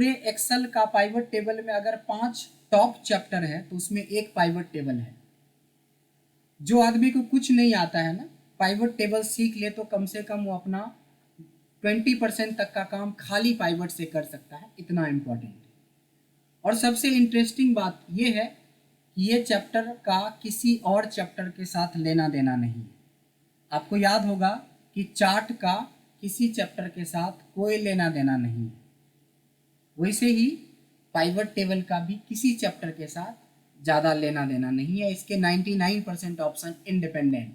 पूरे एक्सेल का pivot table में अगर 5 टॉप चैप्टर है तो उसमें एक पाइवट टेबल है। जो आदमी को कुछ नहीं आता है ना, पाइवट टेबल सीख ले तो कम से कम वो अपना 20% तक का काम खाली पाइवट से कर सकता है, इतना इम्पोर्टेंट है। और सबसे इंटरेस्टिंग बात ये है कि ये चैप्टर का किसी और चैप्टर के साथ लेना देना नहीं है। आपको याद होगा कि चार्ट का किसी चैप्टर के साथ कोई लेना देना नहीं है, वैसे ही पाइवट टेबल का भी किसी चैप्टर के साथ ज़्यादा लेना देना नहीं है। इसके 99% ऑप्शन इंडिपेंडेंट,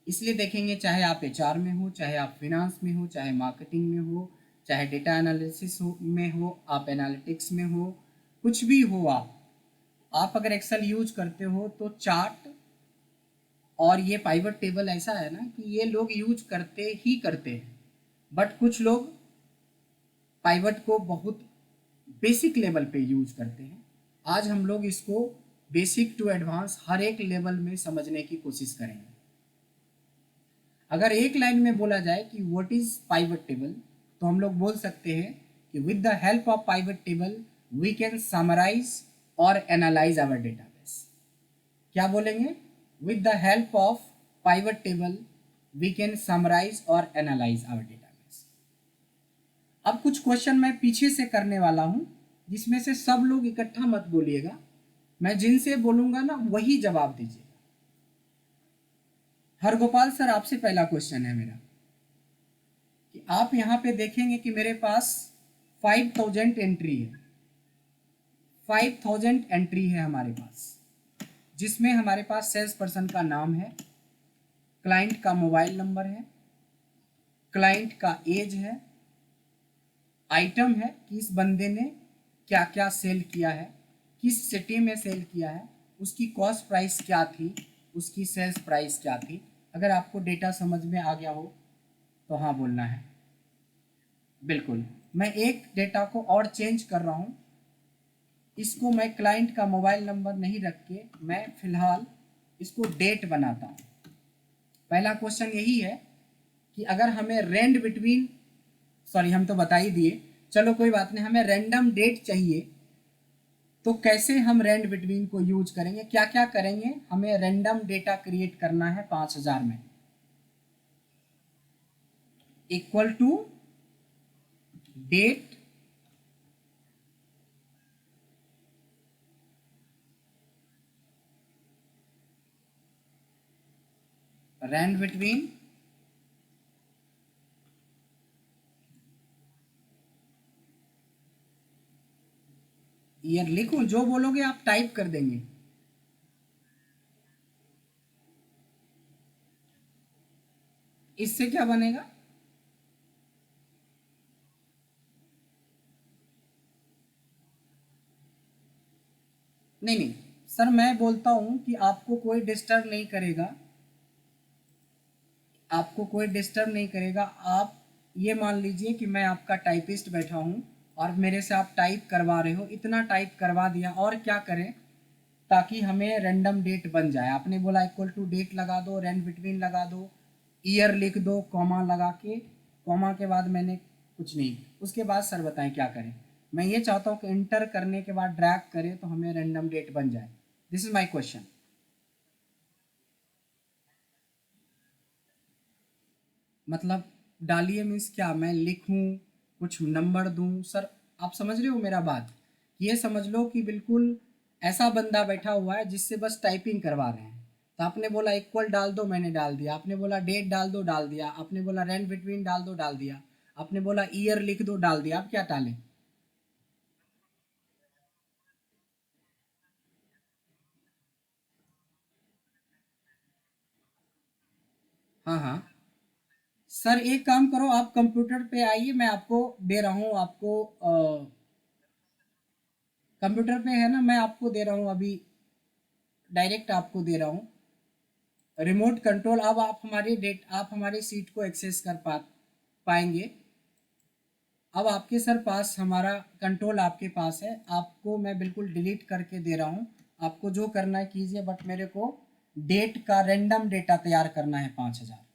इसलिए देखेंगे चाहे आप एचआर में हो, चाहे आप फिनांस में हो, चाहे मार्केटिंग में हो, चाहे डेटा एनालिसिस में हो, आप एनालिटिक्स में हो, कुछ भी हो, आप अगर एक्सेल यूज करते हो तो चार्ट और ये पाइवट टेबल ऐसा है ना कि ये लोग यूज करते ही करते हैं, बट कुछ लोग पाइवट को बहुत बेसिक लेवल पे यूज करते हैं। आज हम लोग इसको बेसिक टू एडवांस हर एक लेवल में समझने की कोशिश करेंगे। अगर एक लाइन में बोला जाए कि व्हाट इज पाइवट टेबल, तो हम लोग बोल सकते हैं कि with the help of pivot table we can summarise और एनालाइज आवर डेटाबेस। क्या बोलेंगे? With the help of pivot table we can summarise और एनालाइज आवर डेटाबेस। अब कुछ क्वेश्चन मैं पीछे से करने वाला हूं, जिसमें से सब लोग इकट्ठा मत बोलिएगा, मैं जिनसे बोलूंगा ना वही जवाब दीजिएगा। हरगोपाल सर, आपसे पहला क्वेश्चन है मेरा कि आप यहां पे देखेंगे कि मेरे पास 5000 एंट्री है। 5000 एंट्री है हमारे पास, जिसमें हमारे पास सेल्स पर्सन का नाम है, क्लाइंट का मोबाइल नंबर है, क्लाइंट का एज है, आइटम है कि इस बंदे ने क्या क्या सेल किया है, किस सिटी में सेल किया है, उसकी कॉस्ट प्राइस क्या थी, उसकी सेल्स प्राइस क्या थी। अगर आपको डेटा समझ में आ गया हो तो हाँ बोलना है। बिल्कुल, मैं एक डेटा को और चेंज कर रहा हूँ, इसको मैं क्लाइंट का मोबाइल नंबर नहीं रख के मैं फिलहाल इसको डेट बनाता हूँ। पहला क्वेश्चन यही है कि अगर हमें रेंड बिटवीन, सॉरी हम तो बता ही दिए, चलो कोई बात नहीं, हमें रैंडम डेट चाहिए तो कैसे हम रेंड बिटवीन को यूज करेंगे, क्या क्या करेंगे। हमें रैंडम डेटा क्रिएट करना है 5000 में, equal to date range between year. लिखूं? जो बोलोगे आप टाइप कर देंगे। इससे क्या बनेगा? नहीं नहीं सर, मैं बोलता हूं कि आपको कोई डिस्टर्ब नहीं करेगा, आपको कोई डिस्टर्ब नहीं करेगा। आप ये मान लीजिए कि मैं आपका टाइपिस्ट बैठा हूँ और मेरे से आप टाइप करवा रहे हो, इतना टाइप करवा दिया, और क्या करें ताकि हमें रैंडम डेट बन जाए। आपने बोला इक्वल टू डेट लगा दो, रेंड बिटवीन लगा दो, ईयर लिख दो कॉमा लगा के, कॉमा के बाद मैंने कुछ नहीं, उसके बाद सर बताएं क्या करें। मैं ये चाहता हूँ कि इंटर करने के बाद ड्रैग करें तो हमें रैंडम डेट बन जाए। This is my question. मतलब डालिए मीन्स क्या, मैं लिखूं, कुछ नंबर दूं? सर आप समझ रहे हो मेरा बात? ये समझ लो कि बिल्कुल ऐसा बंदा बैठा हुआ है जिससे बस टाइपिंग करवा रहे हैं। तो आपने बोला इक्वल डाल दो, मैंने डाल दिया। आपने बोला डेट डाल दो, डाल दिया। आपने बोला रेंट बिटवीन डाल दो, डाल दिया। आपने बोला ईयर लिख दो, डाल दिया। अब क्या डालें? हाँ हाँ सर, एक काम करो, आप कंप्यूटर पे आइए, मैं आपको दे रहा हूँ, आपको कंप्यूटर पे है ना, मैं आपको दे रहा हूँ अभी, डायरेक्ट आपको दे रहा हूँ रिमोट कंट्रोल। अब आप हमारी सीट को एक्सेस कर पाएंगे। अब आपके सर पास हमारा कंट्रोल आपके पास है, आपको मैं बिल्कुल डिलीट करके दे रहा हूँ। आपको जो करना है कीजिए, बट मेरे को डेट का रैंडम डेटा तैयार करना है 5000।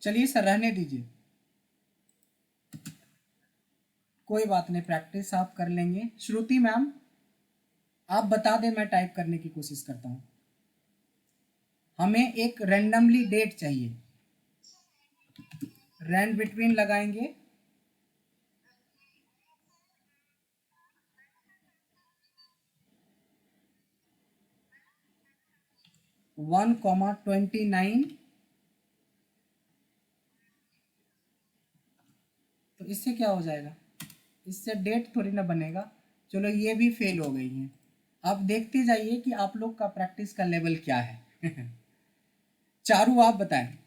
चलिए सर रहने दीजिए, कोई बात नहीं, प्रैक्टिस आप कर लेंगे। श्रुति मैम आप बता दें, मैं टाइप करने की कोशिश करता हूँ। हमें एक रैंडमली डेट चाहिए, रैंड बिटवीन लगाएंगे 1,29। तो इससे क्या हो जाएगा, इससे डेट थोड़ी ना बनेगा। चलो ये भी फेल हो गई है। आप देखते जाइए कि आप लोग का प्रैक्टिस का लेवल क्या है। चारू आप बताएं।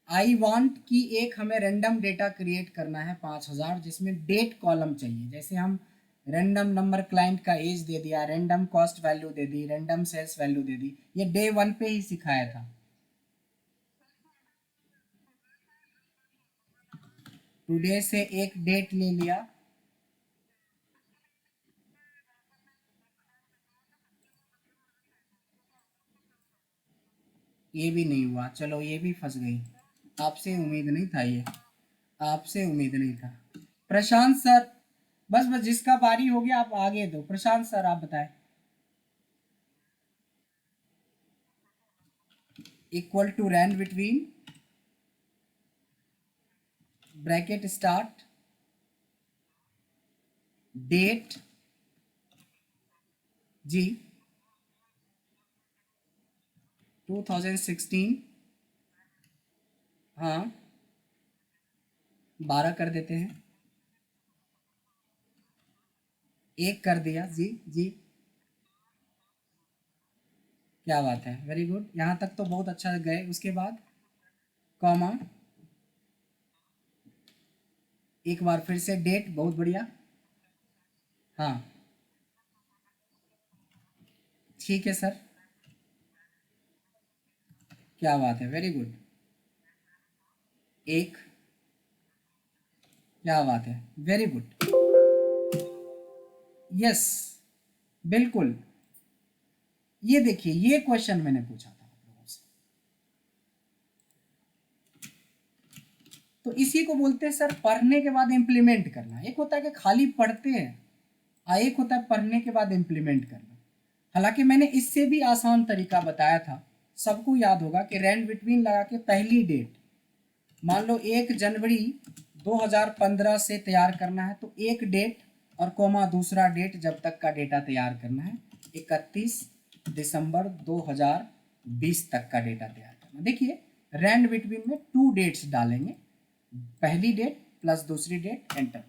आई वांट कि एक हमें रैंडम डेटा क्रिएट करना है 5,000, जिसमें डेट कॉलम चाहिए। जैसे हम रैंडम नंबर क्लाइंट का एज दे दिया, रैंडम कॉस्ट वैल्यू दे दी, रैंडम सेल्स वैल्यू दे दी, ये डे 1 पे ही सिखाया था। टुडे से एक डेट ले लिया, ये भी नहीं हुआ, चलो ये भी फंस गई। आपसे उम्मीद नहीं था ये, आपसे उम्मीद नहीं था। प्रशांत सर, बस बस जिसका बारी हो गया आप आगे दो। प्रशांत सर आप बताएं। Equal to rand between bracket start date जी 2016। हाँ 12 कर देते हैं, एक कर दिया जी जी। क्या बात है, वेरी गुड, यहाँ तक तो बहुत अच्छा गए। उसके बाद कॉमा, एक बार फिर से डेट, बहुत बढ़िया। हाँ ठीक है सर, क्या बात है, वेरी गुड। एक, क्या बात है, वेरी गुड। यस बिल्कुल, ये देखिए ये क्वेश्चन मैंने पूछा था आप लोगों से। तो इसी को बोलते हैं सर पढ़ने के बाद इम्प्लीमेंट करना। एक होता है कि खाली पढ़ते हैं, और एक होता है पढ़ने के बाद इम्प्लीमेंट करना। हालांकि मैंने इससे भी आसान तरीका बताया था, सबको याद होगा कि रैंड बिटवीन लगा के पहली डेट, मान लो 1 जनवरी 2015 से तैयार करना है, तो एक डेट और कोमा दूसरा डेट जब तक का डेटा तैयार करना है, 31 दिसंबर 2020 तक का डेटा तैयार करना। देखिए रैंड बिटवीन में 2 डेट्स डालेंगे, पहली डेट प्लस दूसरी डेट, एंटर।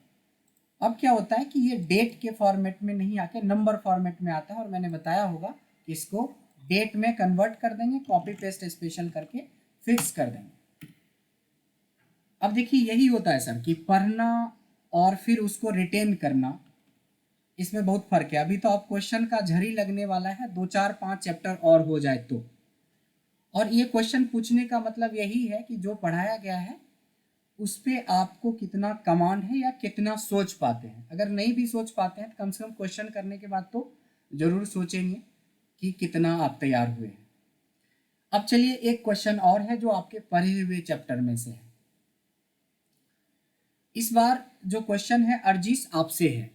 अब क्या होता है कि ये डेट के फॉर्मेट में नहीं आके नंबर फॉर्मेट में आता है, और मैंने बताया होगा कि इसको डेट में कन्वर्ट कर देंगे, कॉपी पेस्ट स्पेशल करके फिक्स कर देंगे। अब देखिए यही होता है सर कि पढ़ना और फिर उसको रिटेन करना, इसमें बहुत फर्क है। अभी तो आप क्वेश्चन का झरी लगने वाला है, 2 4 5 चैप्टर और हो जाए तो। और ये क्वेश्चन पूछने का मतलब यही है कि जो पढ़ाया गया है उस पे आपको कितना कमांड है या कितना सोच पाते हैं। अगर नहीं भी सोच पाते हैं तो कम से कम क्वेश्चन करने के बाद तो जरूर सोचेंगे कि कितना आप तैयार हुए हैं। अब चलिए एक क्वेश्चन और है जो आपके पढ़े हुए चैप्टर में से है। इस बार जो क्वेश्चन है अर्जिश आपसे है।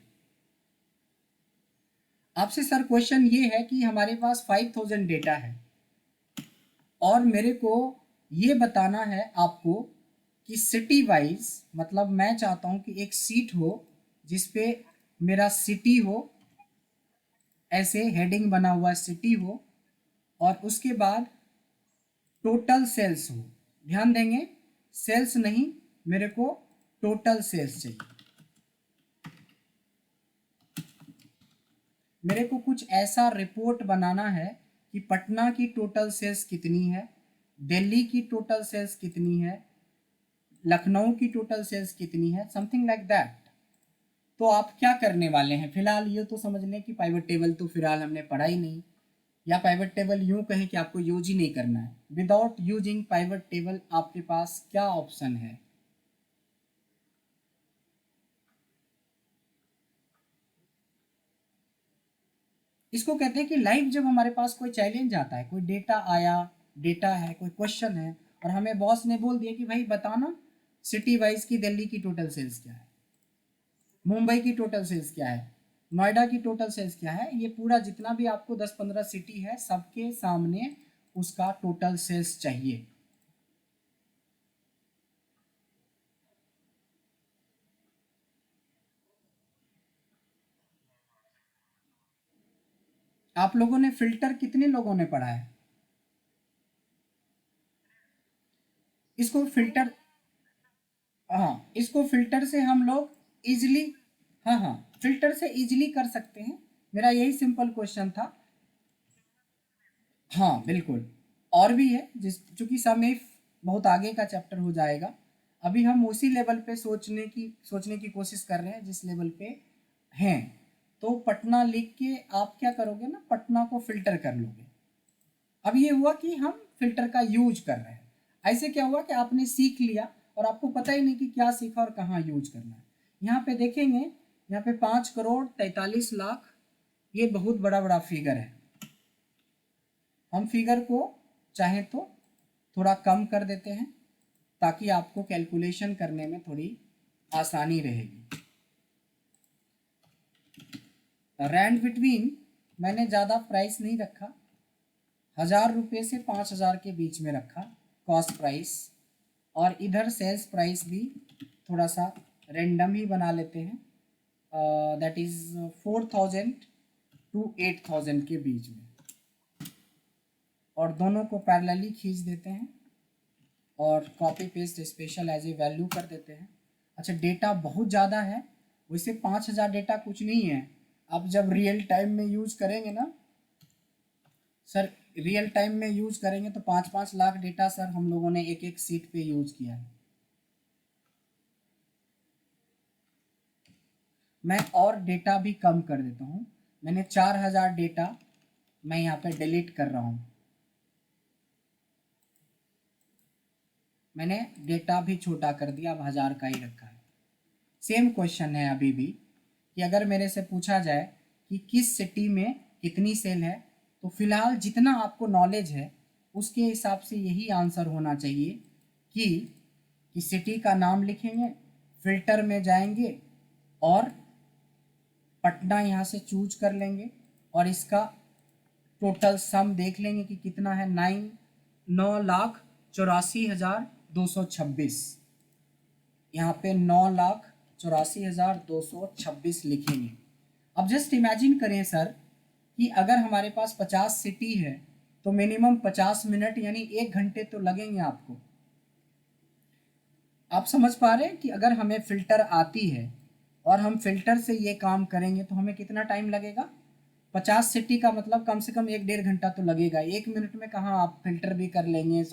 आपसे सर क्वेश्चन ये है कि हमारे पास 5,000 डेटा है और मेरे को ये बताना है आपको कि सिटी वाइज, मतलब मैं चाहता हूं कि एक सीट हो जिसपे मेरा सिटी हो, ऐसे हेडिंग बना हुआ सिटी हो, और उसके बाद टोटल सेल्स हो। ध्यान देंगे, सेल्स नहीं, मेरे को टोटल सेल्स चाहिए। मेरे को कुछ ऐसा रिपोर्ट बनाना है कि पटना की टोटल सेल्स कितनी है, दिल्ली की टोटल सेल्स कितनी है, लखनऊ की टोटल सेल्स कितनी है, समथिंग लाइक दैट। तो आप क्या करने वाले हैं, फिलहाल ये तो समझ लें कि पाइवट टेबल तो फिलहाल हमने पढ़ा ही नहीं, या पाइवट टेबल यूं कहें कि आपको यूज ही नहीं करना है। विदाउट यूजिंग पाइवट टेबल आपके पास क्या ऑप्शन है? इसको कहते हैं कि लाइव जब हमारे पास कोई चैलेंज आता है, कोई डेटा आया डेटा है, कोई क्वेश्चन है, और हमें बॉस ने बोल दिया कि भाई बताना सिटी वाइज की दिल्ली की टोटल सेल्स क्या है, मुंबई की टोटल सेल्स क्या है, नोएडा की टोटल सेल्स क्या है, ये पूरा जितना भी आपको 10-15 सिटी है सबके सामने उसका टोटल सेल्स चाहिए। आप लोगों ने फिल्टर कितने लोगों ने पढ़ा है? इसको फिल्टर, हाँ इसको फिल्टर से हम लोग इजिली, हाँ हाँ फिल्टर से इजिली कर सकते हैं। मेरा यही सिंपल क्वेश्चन था। हाँ बिल्कुल, और भी है जिस चूंकि समय बहुत आगे का चैप्टर हो जाएगा, अभी हम उसी लेवल पे सोचने की कोशिश कर रहे हैं जिस लेवल पे हैं। तो पटना लिख के आप क्या करोगे ना, पटना को फिल्टर कर लोगे। अब ये हुआ कि हम फिल्टर का यूज कर रहे हैं। ऐसे क्या हुआ कि आपने सीख लिया और आपको पता ही नहीं कि क्या सीखा और कहाँ यूज करना है। यहाँ पे देखेंगे, यहाँ पे 5,43,00,000, ये बहुत बड़ा बड़ा फिगर है। हम फिगर को चाहे तो थोड़ा कम कर देते हैं ताकि आपको कैलकुलेशन करने में थोड़ी आसानी रहेगी। रैंड बिटवीन मैंने ज़्यादा प्राइस नहीं रखा, 1,000 रुपये से 5,000 के बीच में रखा कॉस्ट प्राइस, और इधर सेल्स प्राइस भी थोड़ा सा रेंडम ही बना लेते हैं, दैट इज़ 4,000 to 8,000 के बीच में, और दोनों को पैरेलली खींच देते हैं और copy paste special as a value कर देते हैं। अच्छा डेटा बहुत ज़्यादा है, वैसे 5,000 डेटा कुछ नहीं है। अब जब रियल टाइम में यूज करेंगे ना सर, रियल टाइम में यूज करेंगे तो 5-5 लाख डेटा सर हम लोगों ने एक एक सीट पे यूज किया है। मैं और डेटा भी कम कर देता हूँ, मैंने 4,000 डेटा मैं यहाँ पे डिलीट कर रहा हूँ। मैंने डेटा भी छोटा कर दिया, अब 1,000 का ही रखा है। सेम क्वेश्चन है अभी भी कि अगर मेरे से पूछा जाए कि किस सिटी में कितनी सेल है, तो फिलहाल जितना आपको नॉलेज है उसके हिसाब से यही आंसर होना चाहिए कि सिटी का नाम लिखेंगे, फिल्टर में जाएंगे और पटना यहाँ से चूज कर लेंगे और इसका टोटल सम देख लेंगे कि कितना है, 9,84,226। यहाँ पे 9,84,226 लिखेंगे। अब जस्ट इमेजिन करें सर कि अगर हमारे पास 50 सिटी है तो मिनिमम 50 मिनट यानी 1 घंटे तो लगेंगे आपको। आप समझ पा रहे हैं कि अगर हमें फिल्टर आती है और हम फिल्टर से ये काम करेंगे तो हमें कितना टाइम लगेगा? 50 सिटी का मतलब कम से कम 1-1.5 घंटा तो लगेगा। 1 मिनट में कहाँ आप फिल्टर भी कर लेंगे,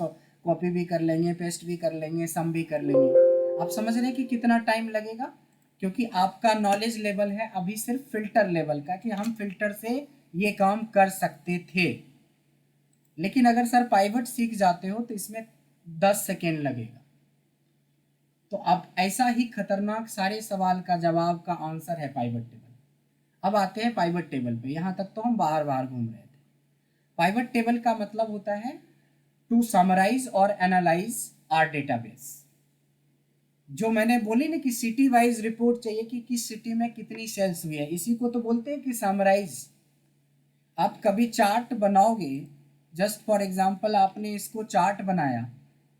कॉपी भी कर लेंगे, पेस्ट भी कर लेंगे, सम भी कर लेंगे। आप समझ रहे हैं कि कितना टाइम लगेगा? क्योंकि आपका नॉलेज लेवल है अभी सिर्फ फिल्टर लेवल का कि हम फिल्टर से ये काम कर सकते थे, लेकिन अगर सर पाइवट सीख जाते हो तो इसमें 10 सेकेंड लगेगा। तो अब ऐसा ही खतरनाक सारे सवाल का जवाब का आंसर है पाइवट टेबल। अब आते हैं पाइवट टेबल पे, यहाँ तक तो हम बाहर बाहर घूम रहे थे। पाइवट टेबल का मतलब होता है टू समराइज और एनालाइज आर डेटाबेस। जो मैंने बोली ना कि सिटी वाइज रिपोर्ट चाहिए कि किस सिटी में कितनी सेल्स हुई है, इसी को तो बोलते हैं कि समराइज। आप कभी चार्ट बनाओगे, जस्ट फॉर एग्जांपल आपने इसको चार्ट बनाया,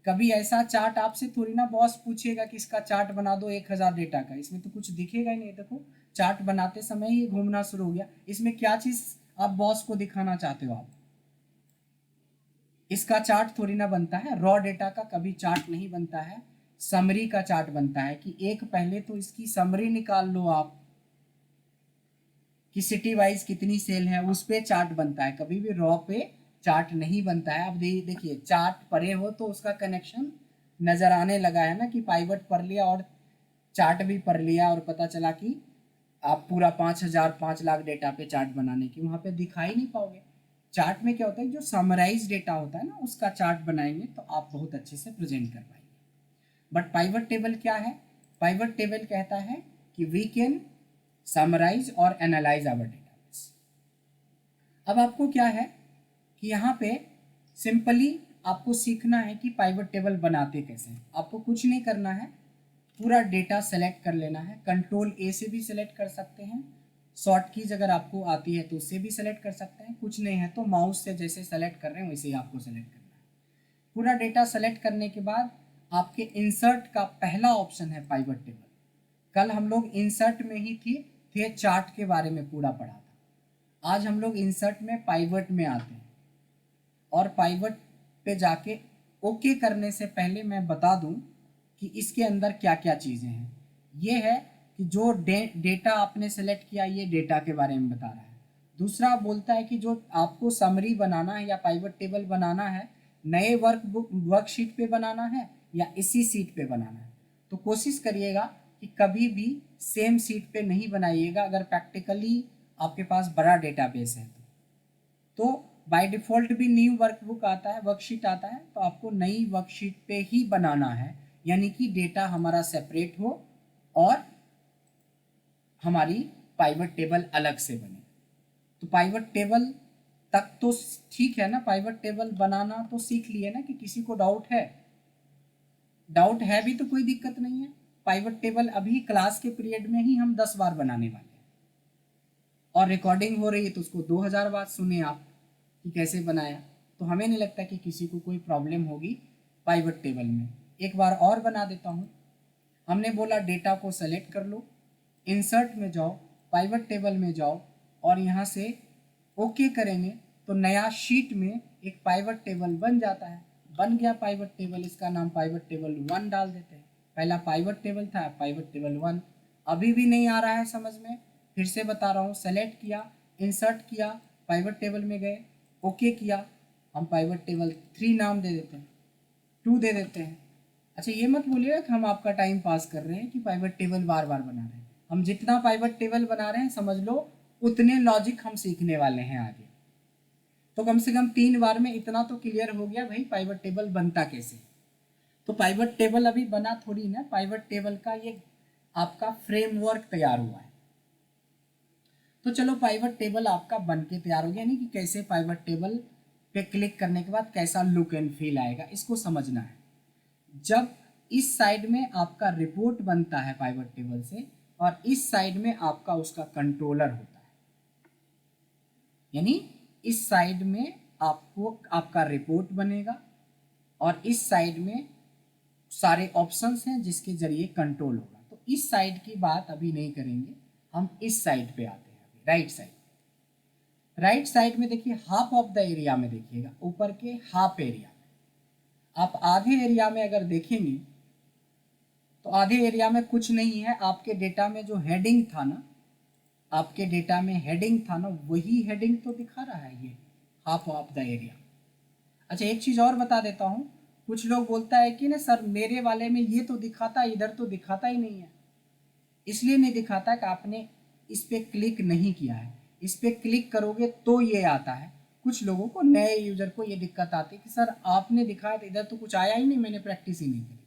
कभी ऐसा चार्ट आपसे थोड़ी ना बॉस पूछेगा कि इसका चार्ट बना दो 1,000 डेटा का, इसमें तो कुछ दिखेगा ही नहीं। देखो चार्ट बनाते समय ही घूमना शुरू हो गया, इसमें क्या चीज आप बॉस को दिखाना चाहते हो? आप इसका चार्ट थोड़ी ना बनता है, रॉ डेटा का कभी चार्ट नहीं बनता है, समरी का चार्ट बनता है कि एक पहले तो इसकी समरी निकाल लो आप कि सिटी वाइज कितनी सेल है, उस पे चार्ट बनता है, कभी भी रॉ पे चार्ट नहीं बनता है। अब देखिए चार्ट पढ़े हो तो उसका कनेक्शन नजर आने लगा है ना कि पाइवट पढ़ लिया और चार्ट भी पढ़ लिया और पता चला कि आप पूरा 5,000 5 लाख डेटा पे चार्ट बनाने की वहाँ पे दिखाई नहीं पाओगे। चार्ट में क्या होता है, जो समराइज डेटा होता है ना उसका चार्ट बनाएंगे तो आप बहुत अच्छे से प्रेजेंट कर पाएंगे। बट पाइवट टेबल क्या है? पाइवट टेबल कहता है कि वी कैन समराइज और एनालाइज आवर डेटाबेस। अब आपको क्या है कि यहाँ पे सिंपली आपको सीखना है कि पाइवट टेबल बनाते कैसे हैं। आपको कुछ नहीं करना है, पूरा डेटा सेलेक्ट कर लेना है। कंट्रोल ए से भी सेलेक्ट कर सकते हैं, शॉर्ट कीज अगर आपको आती है तो उससे भी सेलेक्ट कर सकते हैं, कुछ नहीं है तो माउस से जैसे सेलेक्ट कर रहे हैं वैसे ही आपको सेलेक्ट करना है। पूरा डेटा सेलेक्ट करने के बाद आपके इंसर्ट का पहला ऑप्शन है पाइवट टेबल। कल हम लोग इंसर्ट में ही थे चार्ट के बारे में पूरा पढ़ा था। आज हम लोग इंसर्ट में पाइवट में आते हैं, और पाइवट पे जाके ओके करने से पहले मैं बता दूं कि इसके अंदर क्या क्या चीज़ें हैं। ये है कि जो डेटा आपने सेलेक्ट किया, ये डेटा के बारे में बता रहा है। दूसरा बोलता है कि जो आपको समरी बनाना है या पाइवट टेबल बनाना है, नए वर्कशीट पे बनाना है या इसी सीट पे बनाना है, तो कोशिश करिएगा कि कभी भी सेम सीट पे नहीं बनाइएगा अगर प्रैक्टिकली आपके पास बड़ा डेटाबेस है तो बाय डिफ़ॉल्ट भी न्यू वर्कबुक आता है, वर्कशीट आता है, तो आपको नई वर्कशीट पे ही बनाना है, यानी कि डेटा हमारा सेपरेट हो और हमारी पाइवट टेबल अलग से बने। तो पाइवट टेबल तक तो ठीक है ना, पाइवट टेबल बनाना तो सीख लिए ना। कि किसी को डाउट है भी तो कोई दिक्कत नहीं है। पाइवट टेबल अभी क्लास के पीरियड में ही हम 10 बार बनाने वाले हैं, और रिकॉर्डिंग हो रही है तो उसको 2000 बार सुने आप कि कैसे बनाया। तो हमें नहीं लगता कि किसी को कोई प्रॉब्लम होगी पाइवट टेबल में। एक बार और बना देता हूँ। हमने बोला डेटा को सेलेक्ट कर लो, इंसर्ट में जाओ, पाइवट टेबल में जाओ, और यहाँ से ओके करेंगे तो नया शीट में एक पाइवट टेबल बन जाता है। बन गया पाइवट टेबल, इसका नाम पाइवट टेबल 1 डाल देते हैं। पहला पाइवट टेबल था, पाइवट टेबल 1। अभी भी नहीं आ रहा है समझ में, फिर से बता रहा हूँ। सेलेक्ट किया, इंसर्ट किया, पाइवट टेबल में गए, ओके किया, हम पाइवट टेबल 3 नाम दे देते हैं, 2 दे देते हैं। अच्छा, ये मत बोलिएगा कि हम आपका टाइम पास कर रहे हैं कि पाइवट टेबल बार बार बना रहे हैं। हम जितना पाइवट टेबल बना रहे हैं समझ लो उतने लॉजिक हम सीखने वाले हैं आगे। तो कम से कम 3 बार में इतना तो क्लियर हो गया भाई पाइवट टेबल बनता कैसे। तो पाइवट टेबल अभी बना थोड़ी ना, पाइवट टेबल का ये आपका फ्रेमवर्क तैयार हुआ है। तो चलो पाइवट टेबल आपका बन के तैयार हो गया, यानी कि कैसे पाइवट टेबल पे क्लिक करने के बाद कैसा लुक एंड फील आएगा, इसको समझना है। जब इस साइड में आपका रिपोर्ट बनता है पाइवट टेबल से, और इस साइड में आपका उसका कंट्रोलर होता है, यानी इस साइड में आपको आपका रिपोर्ट बनेगा और इस साइड में सारे ऑप्शंस हैं जिसके जरिए कंट्रोल होगा। तो इस साइड की बात अभी नहीं करेंगे, हम इस साइड पे आते हैं अभी, राइट साइड। राइट साइड में देखिए हाफ ऑफ द एरिया में, देखिएगा ऊपर के हाफ एरिया में। आप आधे एरिया में अगर देखेंगे तो आधे एरिया में कुछ नहीं है। आपके डेटा में जो हेडिंग था ना, आपके डेटा में हेडिंग था ना, वही हेडिंग तो दिखा रहा है ये हाफ ऑफ द एरिया। अच्छा, एक चीज़ और बता देता हूँ। कुछ लोग बोलता है कि ना सर मेरे वाले में ये तो दिखाता, इधर तो दिखाता ही नहीं है। इसलिए नहीं दिखाता कि आपने इस पर क्लिक नहीं किया है। इस पर क्लिक करोगे तो ये आता है। कुछ लोगों को, नए यूजर को ये दिक्कत आती है कि सर आपने दिखाया तो इधर तो कुछ आया ही नहीं, मैंने प्रैक्टिस ही नहीं करी।